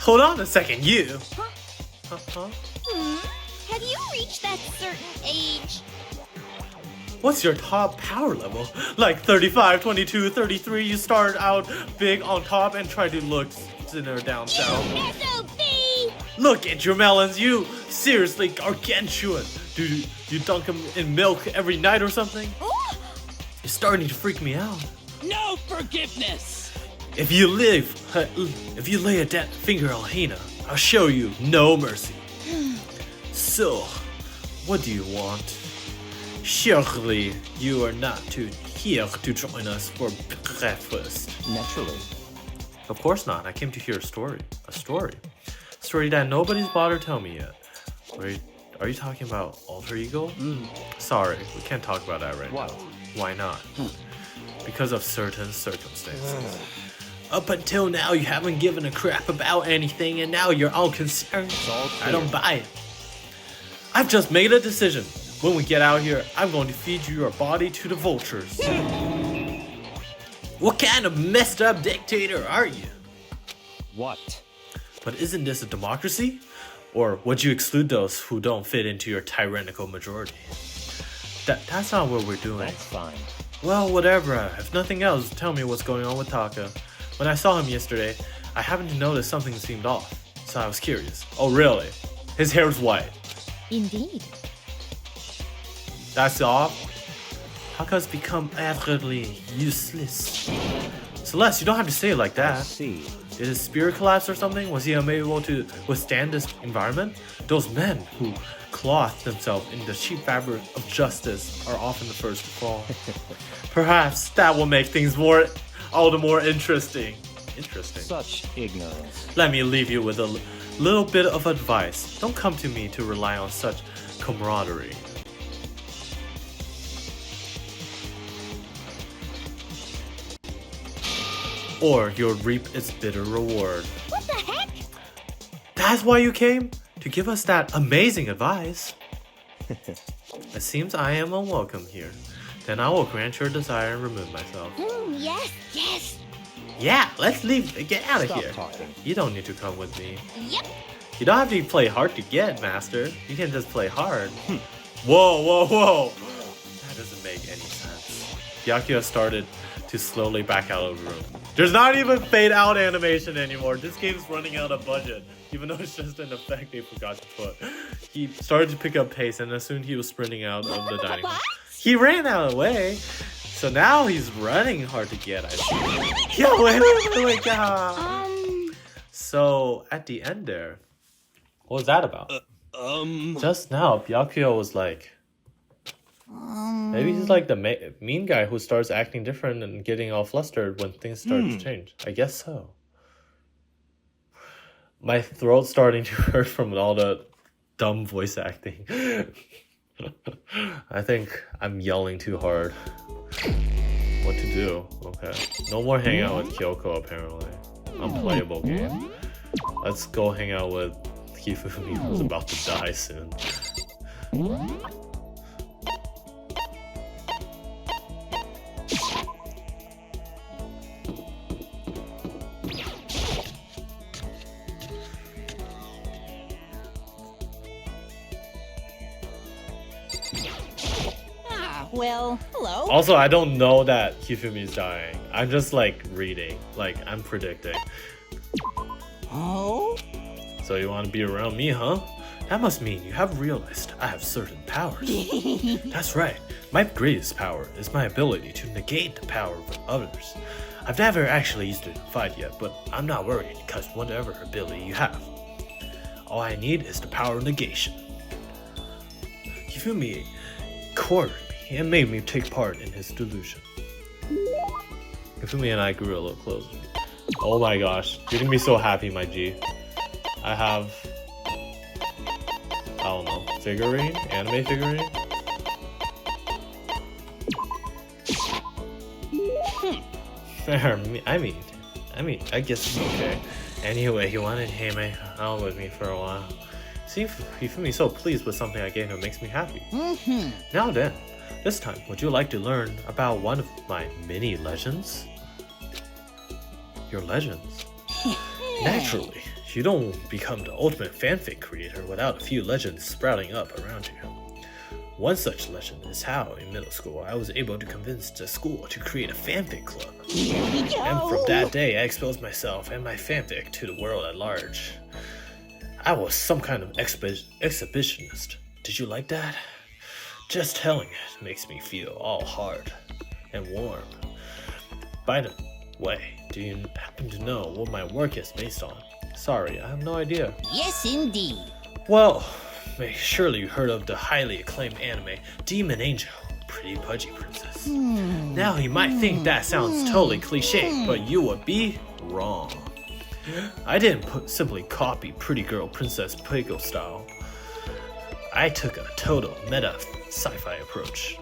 Hold on a second, you! Uh-huh. Have you reached that certain age? What's your top power level? Like 35, 22, 33, you start out big on top and try to look thinner down south. SOB! Look at your melons, you seriously gargantuan. Do you dunk them in milk every night or something? Ooh. You're starting to freak me out. No forgiveness. If you lay a dead finger on Hina, I'll show you no mercy. So, what do you want? Surely you are not here to join us for breakfast. Naturally. Of course not. I came to hear a story. A story that nobody's bothered to tell me yet. Are you talking about alter ego? Sorry, we can't talk about that right What? now. Why not? Because of certain circumstances. Up until now, you haven't given a crap about anything, and now you're all concerned. all I don't clear. buy it. I've just made a decision. When we get out here, I'm going to feed you your body to the vultures. What kind of messed up dictator are you? What? But isn't this a democracy? Or would you exclude those who don't fit into your tyrannical majority? That's not what we're doing. That's fine. Well, whatever. If nothing else, tell me what's going on with Taka. When I saw him yesterday, I happened to notice something seemed off. So I was curious. Oh, really? His hair's white. Indeed. That's all? Taka's become utterly useless. Celeste, you don't have to say it like I that. see. Did his spirit collapse or something? Was he unable to withstand this environment? Those men who clothe themselves in the cheap fabric of justice are often the first to fall. Perhaps that will make things all the more interesting. Such ignorance. Let me leave you with a little bit of advice. Don't come to me to rely on such camaraderie. Or you'll reap its bitter reward. What the heck? That's why you came? To give us that amazing advice? It seems I am unwelcome here. Then I will grant your desire and remove myself. Yes, yes. Yeah, let's leave. Get out of Stop here. talking. You don't need to come with me. Yep. You don't have to play hard to get, Master. You can just play hard. Whoa. That doesn't make any sense. Byakuya started to slowly back out of the room. There's not even fade out animation anymore. This game's running out of budget, even though it's just an effect they forgot to put. He started to pick up pace, and as soon as he was sprinting out of the dining hall, he ran out of the way. So now he's running hard to get, I see. Yo, wait, God. So at the end there, what was that about? Just now, Byakuya was like, maybe he's like the mean guy who starts acting different and getting all flustered when things start to change. I guess so. My throat's starting to hurt from all the dumb voice acting. I think I'm yelling too hard. What to do? Okay. No more hang out with Kyoko, apparently. Unplayable game. Let's go hang out with Hifumi, who's about to die soon. Well, hello. Also, I don't know that Hifumi's dying. I'm just like reading. Like, I'm predicting. Oh? So you want to be around me, huh? That must mean you have realized I have certain powers. That's right. My greatest power is my ability to negate the power of others. I've never actually used it in a fight yet, but I'm not worried because whatever ability you have, all I need is the power of negation. Hifumi cornered me and made me take part in his delusion. Hifumi and I grew a little closer. Oh my gosh, you're gonna be so happy, my G. I have, I don't know, figurine? Anime figurine? I mean, I guess it's okay. Anyway, he wanted to hang out with me for a while. See, Hifumi's so pleased with something I gave him makes me happy. Now then, this time, would you like to learn about one of my mini legends? Your legends? Naturally, You don't become the ultimate fanfic creator without a few legends sprouting up around you. One such legend is how, in middle school, I was able to convince the school to create a fanfic club. And from that day, I exposed myself and my fanfic to the world at large. I was some kind of exhibitionist. Did you like that? Just telling it makes me feel all hard and warm. By the way, do you happen to know what my work is based on? Sorry, I have no idea. Yes, indeed. Well, surely you heard of the highly acclaimed anime Demon Angel, Pretty Pudgy Princess. Now you might think that sounds totally cliche, but you would be wrong. I didn't simply copy Pretty Girl Princess Piggle style. I took a total meta sci-fi approach.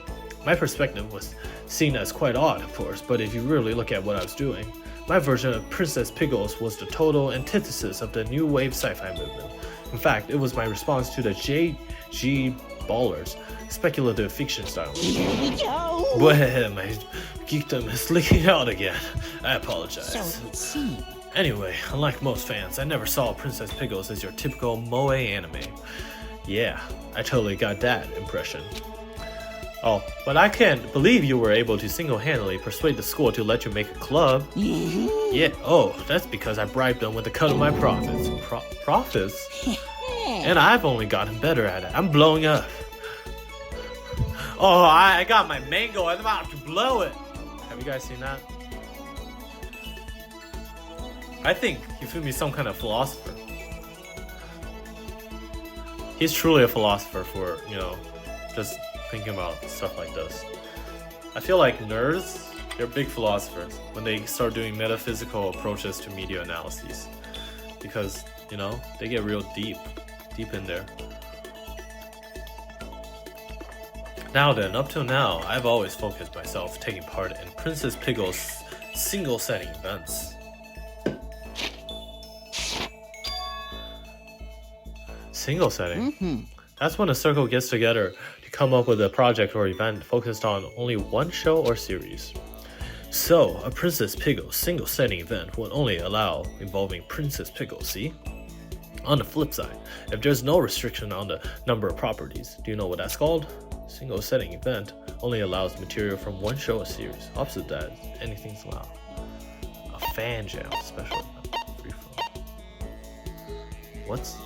My perspective was seen as quite odd, of course, but if you really look at what I was doing, my version of Princess Piggles was the total antithesis of the new wave sci-fi movement. In fact, it was my response to the J.G. Baller's speculative fiction style. Well, my geekdom is leaking out again. I apologize. So it seems. Anyway, unlike most fans, I never saw Princess Piggles as your typical moe anime. Yeah, I totally got that impression. Oh, but I can't believe you were able to single-handedly persuade the school to let you make a club. Yeah, oh, that's because I bribed them with a cut of my profits. Profits? And I've only gotten better at it. I'm blowing up. Oh, I got my mango. I'm about to blow it. Have you guys seen that? I think Hifumi's some kind of philosopher. He's truly a philosopher for, just thinking about stuff like this. I feel like nerds, they're big philosophers when they start doing metaphysical approaches to media analyses. Because, they get real deep in there. Now then, up till now, I've always focused myself taking part in Princess Piggle's single setting events. Single setting? That's when a circle gets together to come up with a project or event focused on only one show or series. So, a Princess Piggle single setting event would only allow involving Princess Piggle, see? On the flip side, if there's no restriction on the number of properties, do you know what that's called? Single setting event only allows material from one show or series. Opposite that, anything's allowed. A fan jam special event. Freeform. What's...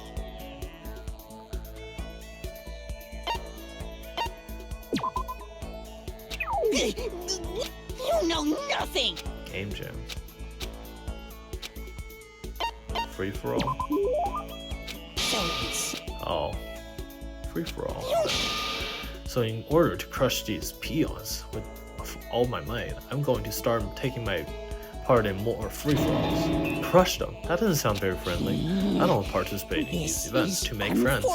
You know nothing! Game jam. Free for all. So it's... Oh. Free for all. So in order to crush these peons with all my might, I'm going to start taking my part in more free-for-alls. Crush them? That doesn't sound very friendly. I don't participate in these events to make friends.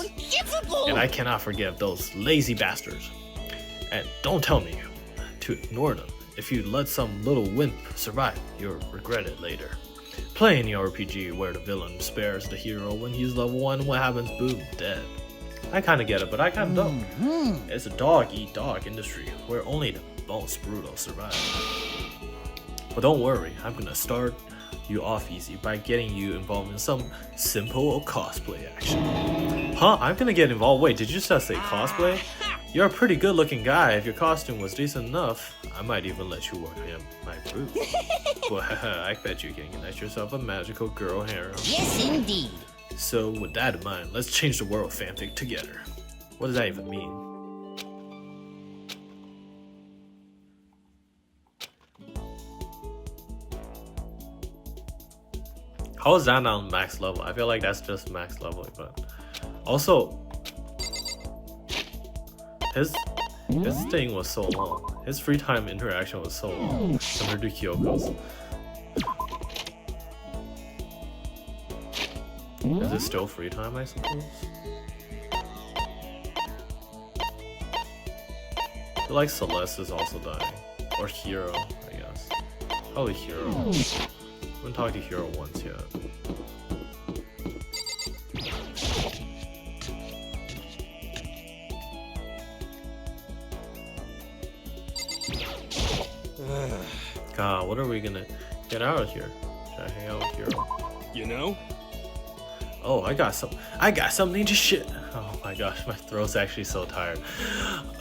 And I cannot forgive those lazy bastards. And don't tell me to ignore them. If you let some little wimp survive, you'll regret it later. Play any RPG where the villain spares the hero when he's level 1, what happens? Boom, dead. I kinda get it, but I kinda don't. It's a dog-eat-dog industry where only the most brutal survive. But don't worry, I'm gonna start you off easy by getting you involved in some simple cosplay action. Huh? I'm gonna get involved? Wait, did you just say cosplay? You're a pretty good looking guy. If your costume was decent enough, I might even let you work in my booth. Well, I bet you can get yourself a magical girl harem. Yes, indeed. So with that in mind, let's change the world fanfic together. What does that even mean? How is that not max level? I feel like that's just max level, but also his thing was so long. His free time interaction was so long compared to Kyoko's. Is it still free time, I suppose? I feel like Celeste is also dying. Or Hero, I guess. Probably Hero. I haven't talked to Hero once yet. God, what are we gonna get out of here? Should I hang out with Hero? You know? Oh, I got something to shit. Oh my gosh, my throat's actually so tired.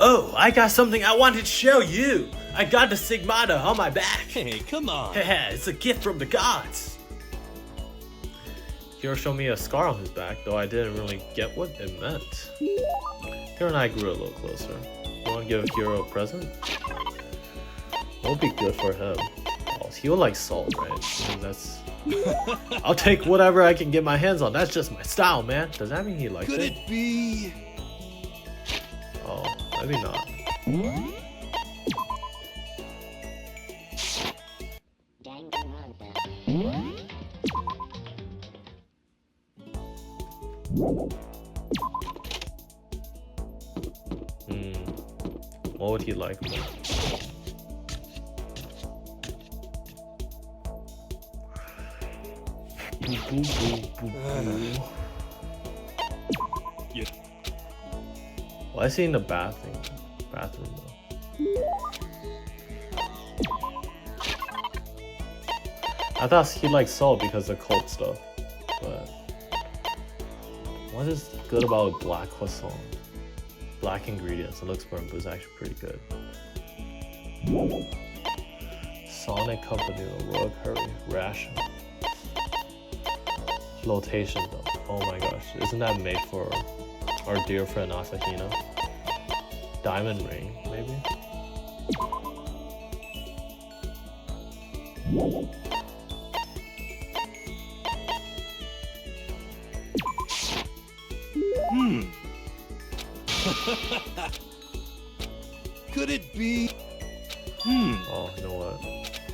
Oh, I got something I wanted to show you. I got the Sigmata on my back. Hey, come on. It's a gift from the gods. Hiro showed me a scar on his back, though I didn't really get what it meant. Hiro and I grew a little closer. You want to give Hiro a present? What would be good for him? Oh, he'll like salt, right? And that's... I'll take whatever I can get my hands on. That's just my style, man. Does that mean he likes it? Could it be? Oh, maybe not. What would he like more? Yeah. Why is he in the bathroom though? I thought he liked salt because of cult stuff, but what is good about black croissant? Black ingredients. It looks burnt, but it's actually pretty good. Sonic Company, Royal Curry, Ration. Flotation though. Oh my gosh, isn't that made for our dear friend Asahina? Diamond ring, maybe? Could it be? Oh, you know what?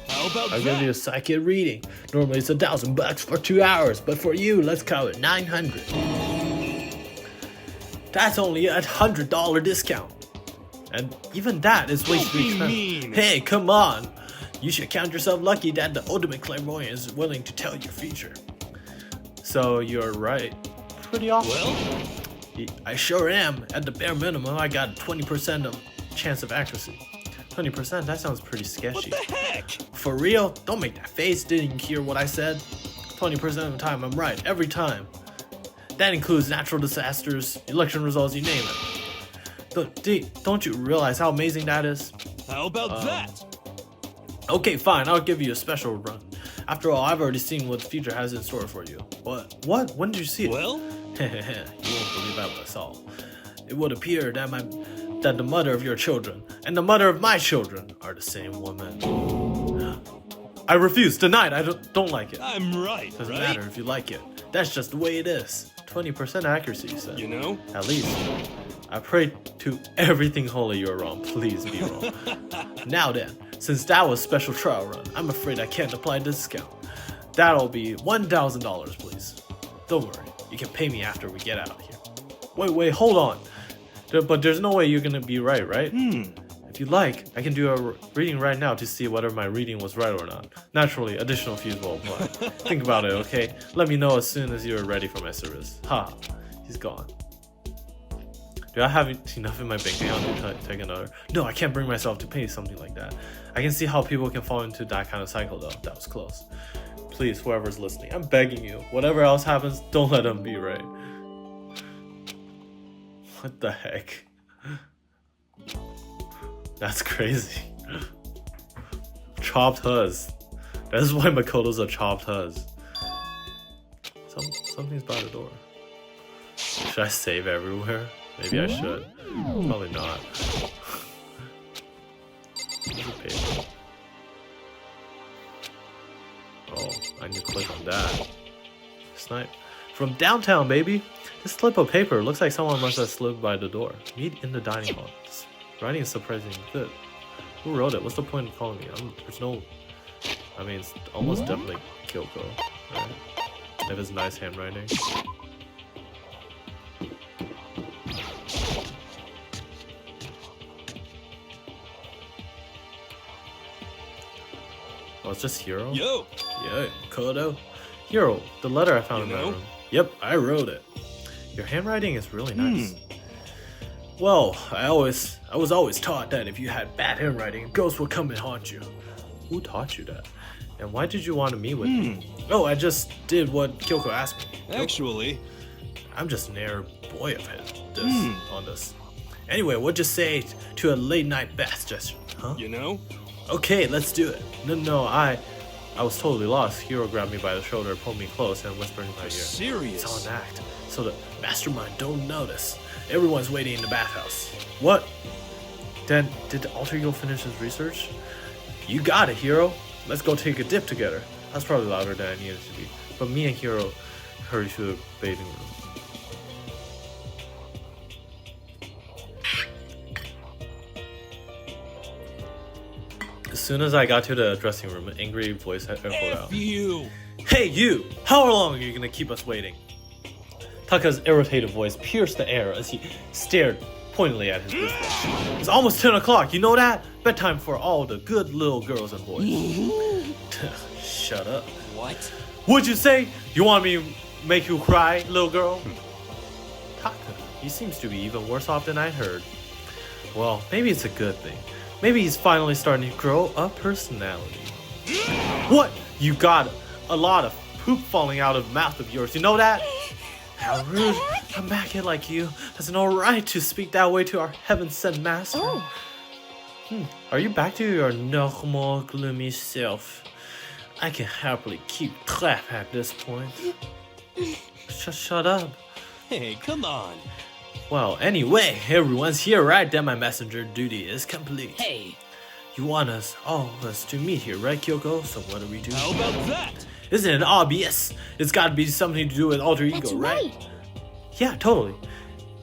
How about I'll that? give you a psychic reading. Normally it's $1,000 for 2 hours, but for you, let's call it 900. That's only a $100 discount. And even that is way Don't too be expensive. mean. Hey, come on. You should count yourself lucky that the ultimate clairvoyant is willing to tell your future. So you're right. Pretty often. Well, I sure am. At the bare minimum, I got 20% of chance of accuracy. 20%? That sounds pretty sketchy. what the heck? For real? Don't make that face. Didn't you hear what I said? 20% of the time, I'm right. Every time. That includes natural disasters, election results, you name it. Don't you realize how amazing that is? How about that? Okay, fine. I'll give you a special run. After all, I've already seen what the future has in store for you. What? What? When did you see it? Well, You won't believe what I saw. It would appear that the mother of your children and the mother of my children are the same woman. I refuse. Denied. I don't like it. I'm right, Doesn't right? matter if you like it. That's just the way it is. 20% accuracy, you said. You know? At least. I pray to everything holy you're wrong. Please be wrong. Now then, since that was special trial run, I'm afraid I can't apply discount. That'll be $1,000, please. Don't worry. You can pay me after we get out of here. Wait, hold on. But there's no way you're gonna be right? If you like, I can do a reading right now to see whether my reading was right or not. Naturally, additional fees will apply. Think about it, okay? Let me know as soon as you're ready for my service. Ha, he's gone. Do I have enough in my bank account to take another? No, I can't bring myself to pay something like that. I can see how people can fall into that kind of cycle though. That was close. Please, whoever's listening, I'm begging you. Whatever else happens, don't let them be right. What the heck? That's crazy. Chopped huzz. That is why Makoto's a chopped huzz. Something's by the door. Should I save everywhere? Maybe I should. Probably not. Where's the paper? Oh, I need to click on that. Snipe. From downtown, baby! This slip of paper looks like someone must have slipped by the door. Meet in the dining hall. This writing is surprisingly good. Who wrote it? What's the point of calling me? There's no... I mean, it's almost definitely Kyoko, right? If it's nice handwriting. Oh, it's just Hiro? Yo! Yeah, Kodo. Hiro, the letter I found in my room. Yep, I wrote it. Your handwriting is really nice. Well, I was always taught that if you had bad handwriting, ghosts would come and haunt you. Who taught you that? And why did you want to meet with me? Oh, I just did what Kyoko asked me. Actually, I'm just an air boy of his on this. Anyway, what'd you say to a late night bath gesture, huh? you know? Okay, let's do it. No, I was totally lost. Hero grabbed me by the shoulder, pulled me close, and whispered in my ear. Serious? It's all an act, so the mastermind don't notice. Everyone's waiting in the bathhouse. What? Then, did the alter ego finish his research? You got it, Hero. Let's go take a dip together. That's probably louder than I needed to be. But me and Hero hurried to the bathing room. As soon as I got to the dressing room, an angry voice echoed out. F you! Hey, you! How long are you gonna keep us waiting? Taka's irritated voice pierced the air as he stared pointedly at his wristwatch. It's almost 10 o'clock, you know that? Bedtime for all the good little girls and boys. Shut up. What? What'd you say? You want me to make you cry, little girl? Taka, he seems to be even worse off than I'd heard. Well, maybe it's a good thing. Maybe he's finally starting to grow a personality. What? You got a lot of poop falling out of the mouth of yours, you know that? How rude. A maggot like you has no right to speak that way to our heaven-sent master. Oh. Are you back to your normal, gloomy self? I can happily keep clap at this point. Shut up. Hey, come on. Well, anyway, everyone's here, right? Then my messenger duty is complete. Hey, You want all of us to meet here, right, Kyoko? So what do we do? How about that? Isn't it obvious? It's got to be something to do with alter ego, That's right? right. Yeah, totally.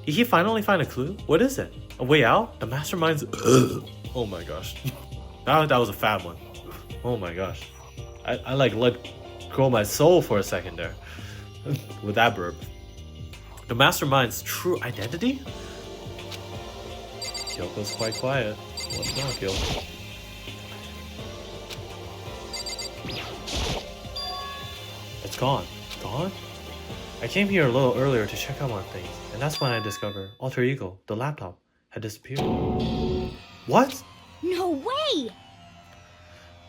Did he finally find a clue? What is it? A way out? The mastermind's... Oh my gosh. That was a fat one. Oh my gosh. I like let go my soul for a second there. With that burp. The mastermind's true identity? Kyoko's quite quiet. What's going on, Kyoko? It's gone. Gone? I came here a little earlier to check out on things, and that's when I discovered Alter Ego, the laptop, had disappeared. What? No way!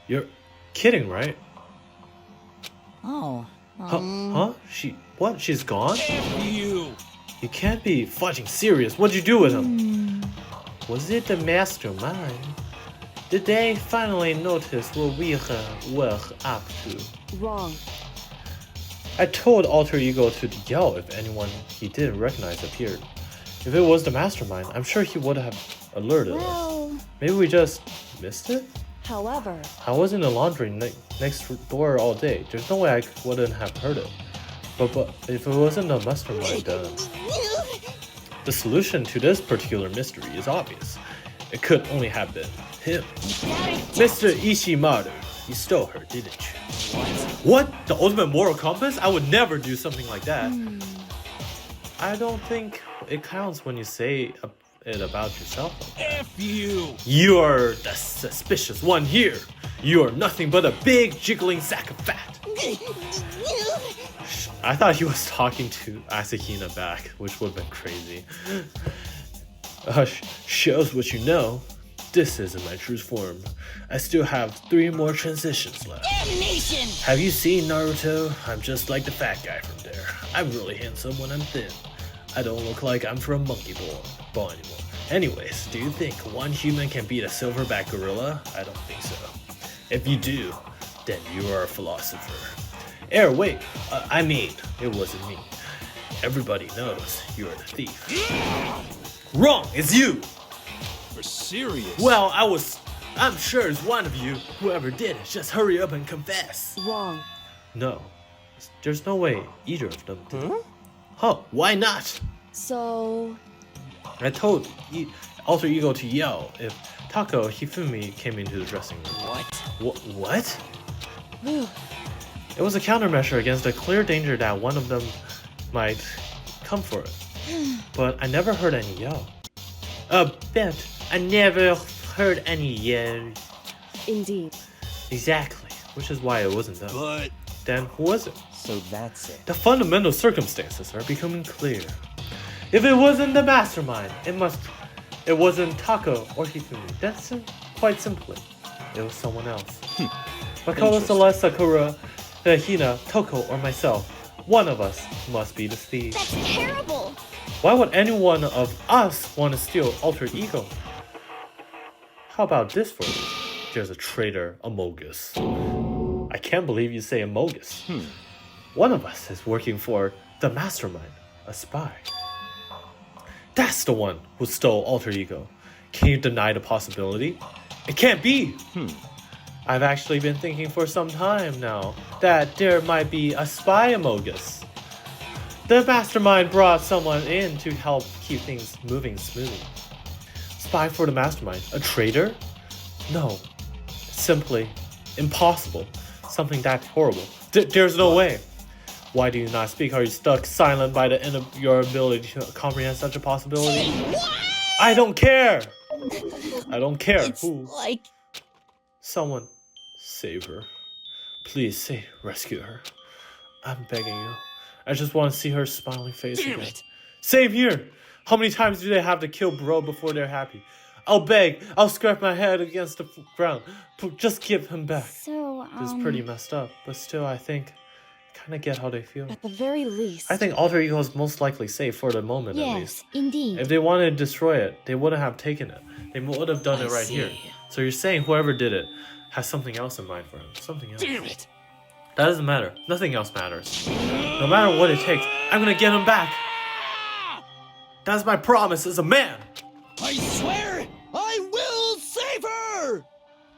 You're kidding, right? Oh. Huh? What? She's gone? F you! You can't be fudging serious. What'd you do with him? Was it the mastermind? Did they finally notice what we were up to? Wrong. I told Alter Ego to yell if anyone he didn't recognize appeared. If it was the mastermind, I'm sure he would have alerted us. Well, Maybe we just missed it? However, I was in the laundry next door all day. There's no way I wouldn't have heard it. But if it wasn't the mastermind, the solution to this particular mystery is obvious. It could only have been him. Mr. Ishimaru, you stole her, didn't you? What? The ultimate moral compass? I would never do something like that. I don't think it counts when you say it about yourself like that. F you! You're the suspicious one here. You're nothing but a big jiggling sack of fat. I thought he was talking to Asahina back, which would have been crazy. Shows what you know. This isn't my true form. I still have 3 more transitions left. damnation! Have you seen Naruto? I'm just like the fat guy from there. I'm really handsome when I'm thin. I don't look like I'm from Monkey Ball anymore. Anyways, do you think one human can beat a silverback gorilla? I don't think so. If you do, then you are a philosopher. Wait, I mean, it wasn't me. Everybody knows you're the thief. Wrong, it's you! For serious? Well, I'm sure it's one of you. Whoever did it, just hurry up and confess. wrong. No, there's no way either of them did. Huh? Why not? So, I told Alter Ego to yell if Tako Hifumi came into the dressing room. What? It was a countermeasure against the clear danger that one of them might come for it. But I never heard any yell. Bent, I never heard any yell. indeed. Exactly, which is why it wasn't them. But Then who was it? so that's it. The fundamental circumstances are becoming clear. If it wasn't the mastermind, it wasn't Tako or Hifumi. That's quite simply, it was someone else. Makoto, Celeste, Sakura, Hina, Toko, or myself. One of us must be the thief. That's terrible. Why would any one of us want to steal alter ego? How about this for you? There's a traitor, Amogus. I can't believe you say Amogus. One of us is working for the mastermind, a spy. That's the one who stole alter ego. Can you deny the possibility? It can't be. I've actually been thinking for some time now that there might be a spy Amogus. The mastermind brought someone in to help keep things moving smoothly. Spy for the mastermind? A traitor? No. Simply impossible. Something that horrible. There's no way. Why do you not speak? Are you stuck silent by the end of your ability to comprehend such a possibility? I don't care! I don't care It's who. like Someone save her. Please say rescue her. I'm begging you. I just want to see her smiling face Damn again. it. Same here. How many times do they have to kill bro before they're happy? I'll beg. I'll scrape my head against the ground. Just give him back. So, This is pretty messed up, but still I think I kind of get how they feel. at the very least. I think alter ego is most likely safe for the moment at least. yes, indeed. If they wanted to destroy it, they wouldn't have taken it. They would have done it right here. So you're saying whoever did it has something else in mind for him. Something else. Damn it. That doesn't matter. Nothing else matters. No matter what it takes, I'm gonna get him back. That's my promise as a man. I swear I will save her.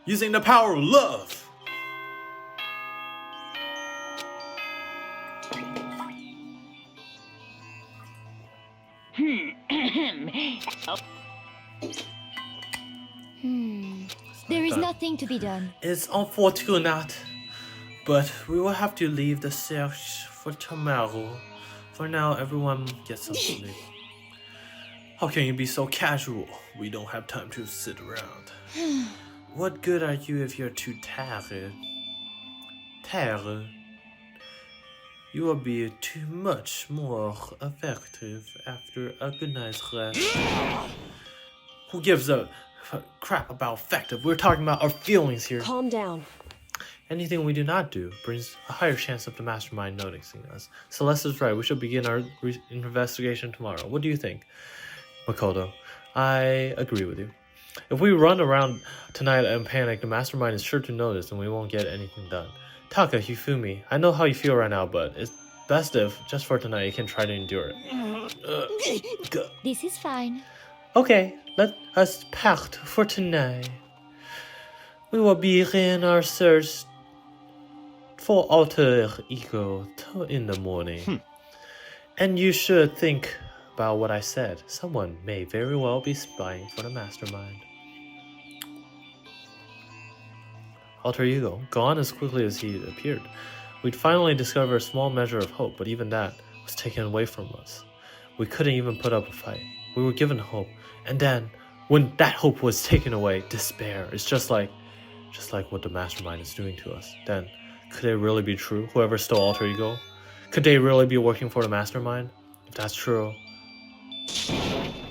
Using the power of love. There is nothing to be done. It's unfortunate, but we will have to leave the search for tomorrow. For now, everyone gets some sleep. How can you be so casual? We don't have time to sit around. What good are you if you're too tired? Tired. You will be too much more effective after a good night's rest. Who gives a crap about effective? We're talking about our feelings here. Calm down. Anything we do not do brings a higher chance of the mastermind noticing us. Celeste is right. We should begin our investigation tomorrow. What do you think, Makoto? I agree with you. If we run around tonight and panic, the mastermind is sure to notice and we won't get anything done. Taka, Hifumi, I know how you feel right now, but it's best if, just for tonight, you can try to endure it. This is fine. Okay, let us pact for tonight. We will begin our search for alter ego in the morning. And you should think about what I said. Someone may very well be spying for the mastermind. Alter ego, gone as quickly as he appeared. We'd finally discovered a small measure of hope, but even that was taken away from us. We couldn't even put up a fight. We were given hope, and then, when that hope was taken away, despair. It's just like what the mastermind is doing to us. Then, could it really be true? Whoever stole alter ego? Could they really be working for the mastermind? If that's true...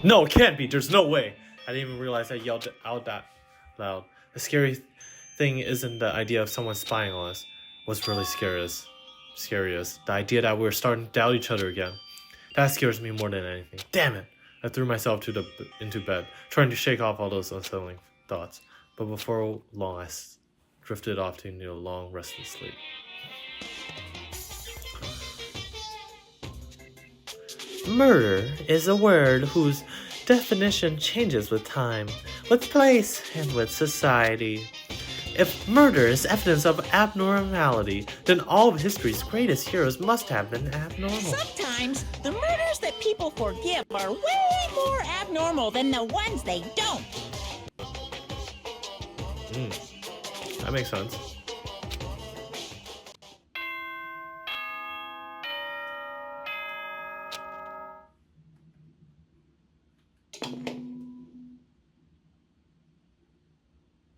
No, it can't be. There's no way. I didn't even realize I yelled out that loud. The scary thing isn't the idea of someone spying on us. What's really scary is the idea that we're starting to doubt each other again. That scares me more than anything. Damn it! I threw myself into bed, trying to shake off all those unsettling thoughts. But before long, I drifted off to a long, restless sleep. Murder is a word whose definition changes with time, with place, and with society. If murder is evidence of abnormality, then all of history's greatest heroes must have been abnormal. Sometimes the murders that people forgive are way more abnormal than the ones they don't. That makes sense.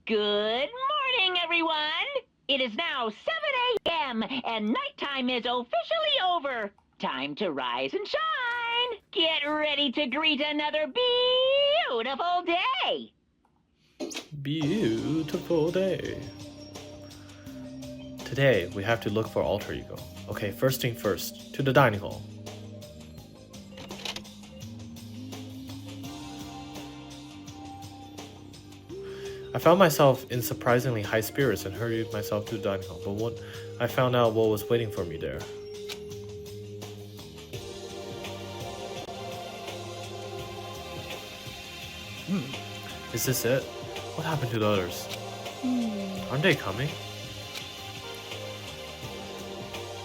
Good morning, everyone! It is now 7 a.m. and nighttime is officially over. Time to rise and shine. Get ready to greet another beautiful day. Beautiful day. Today, we have to look for alter ego. Okay, first thing first, to the dining hall. I found myself in surprisingly high spirits and hurried myself to the dining hall, but when I found out what was waiting for me there. Is this it? What happened to the others? Aren't they coming?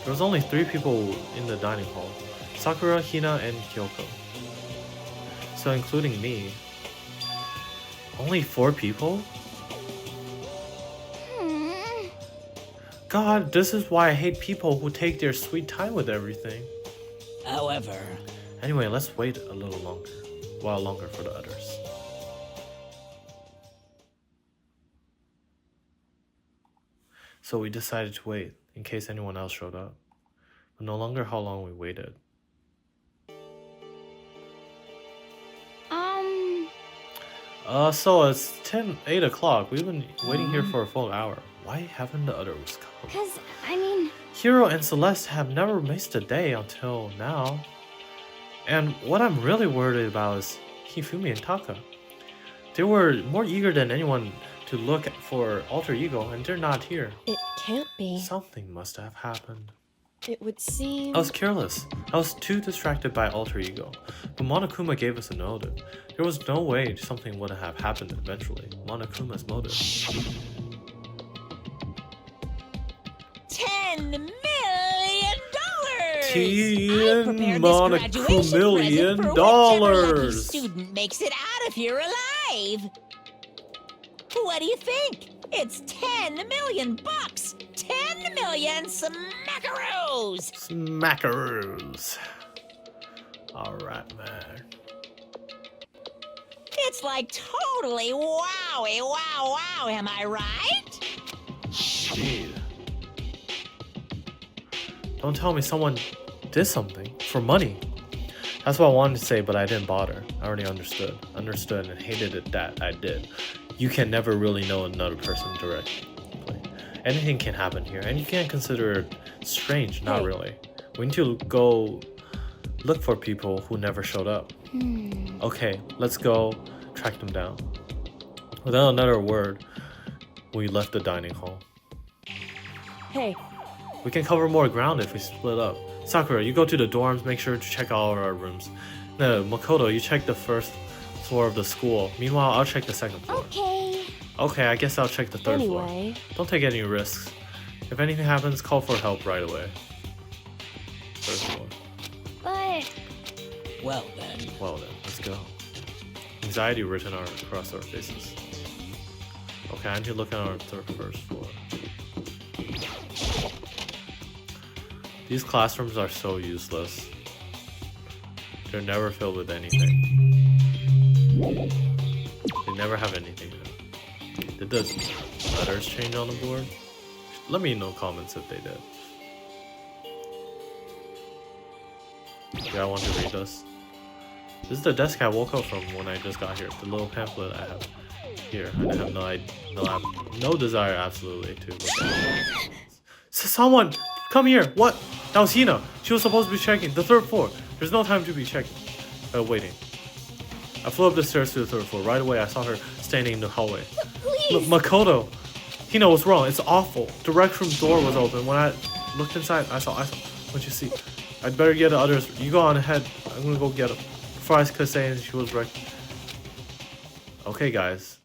There was only 3 people in the dining hall. Sakura, Hina, and Kyoko. So including me. Only 4 people? God, this is why I hate people who take their sweet time with everything. However, Anyway, let's wait a little longer. While longer for the others. So we decided to wait, in case anyone else showed up. But no longer how long we waited. So it's 8 o'clock. We've been waiting here for a full hour. Why haven't the others come? Cause, I mean, Hiro and Celeste have never missed a day until now. And what I'm really worried about is Hifumi and Taka. They were more eager than anyone to look for alter ego, and they're not here. It can't be. Something must have happened. It would seem. I was careless. I was too distracted by alter ego. But Monokuma gave us a note. There was no way something wouldn't have happened eventually. Monokuma's motive. $10 million! $10 million. Lucky student makes it out of here alive. What do you think? It's 10 million bucks. 10 million smackaroos. Smackaroos. Alright, man. It's like totally wowie, wow, am I right? Indeed. Don't tell me someone did something for money. That's what I wanted to say, but I didn't bother. I already understood and hated it that I did. You can never really know another person directly. Anything can happen here, and you can't consider it strange, not really. We need to go look for people who never showed up. Okay, let's go track them down. Without another word, we left the dining hall. Hey, We can cover more ground if we split up. Sakura, you go to the dorms, make sure to check all of our rooms. No, Makoto, you check the first floor of the school. Meanwhile, I'll check the second floor. Okay. Okay, I guess I'll check the third floor. anyway. Don't take any risks. If anything happens, call for help right away. Third floor. But well then. Well then, let's go. Anxiety written across our faces. Okay, I need to look at our first floor. These classrooms are so useless. They're never filled with anything. They never have anything in them. Did the letters change on the board? Let me know in comments if they did. Yeah, I want to read this. This is the desk I woke up from when I just got here. The little pamphlet I have here. I have no desire absolutely to look at it. Someone! Come here! What? That was Hina. She was supposed to be checking the third floor. There's no time to be checking. Waiting. I flew up the stairs to the third floor. Right away, I saw her standing in the hallway. please. Makoto! Hina, what's wrong? It's awful. The rec room door was open. When I looked inside, I saw. What'd you see? I'd better get the others. You go on ahead. I'm gonna go get them. Before I could say anything, she was wrecked. Okay, guys.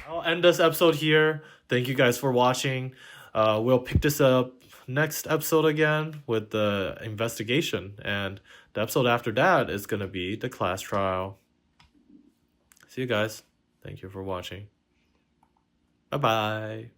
I'll end this episode here. Thank you guys for watching. We'll pick this up next episode again with the investigation. And the episode after that is going to be the class trial. See you guys. Thank you for watching. Bye-bye.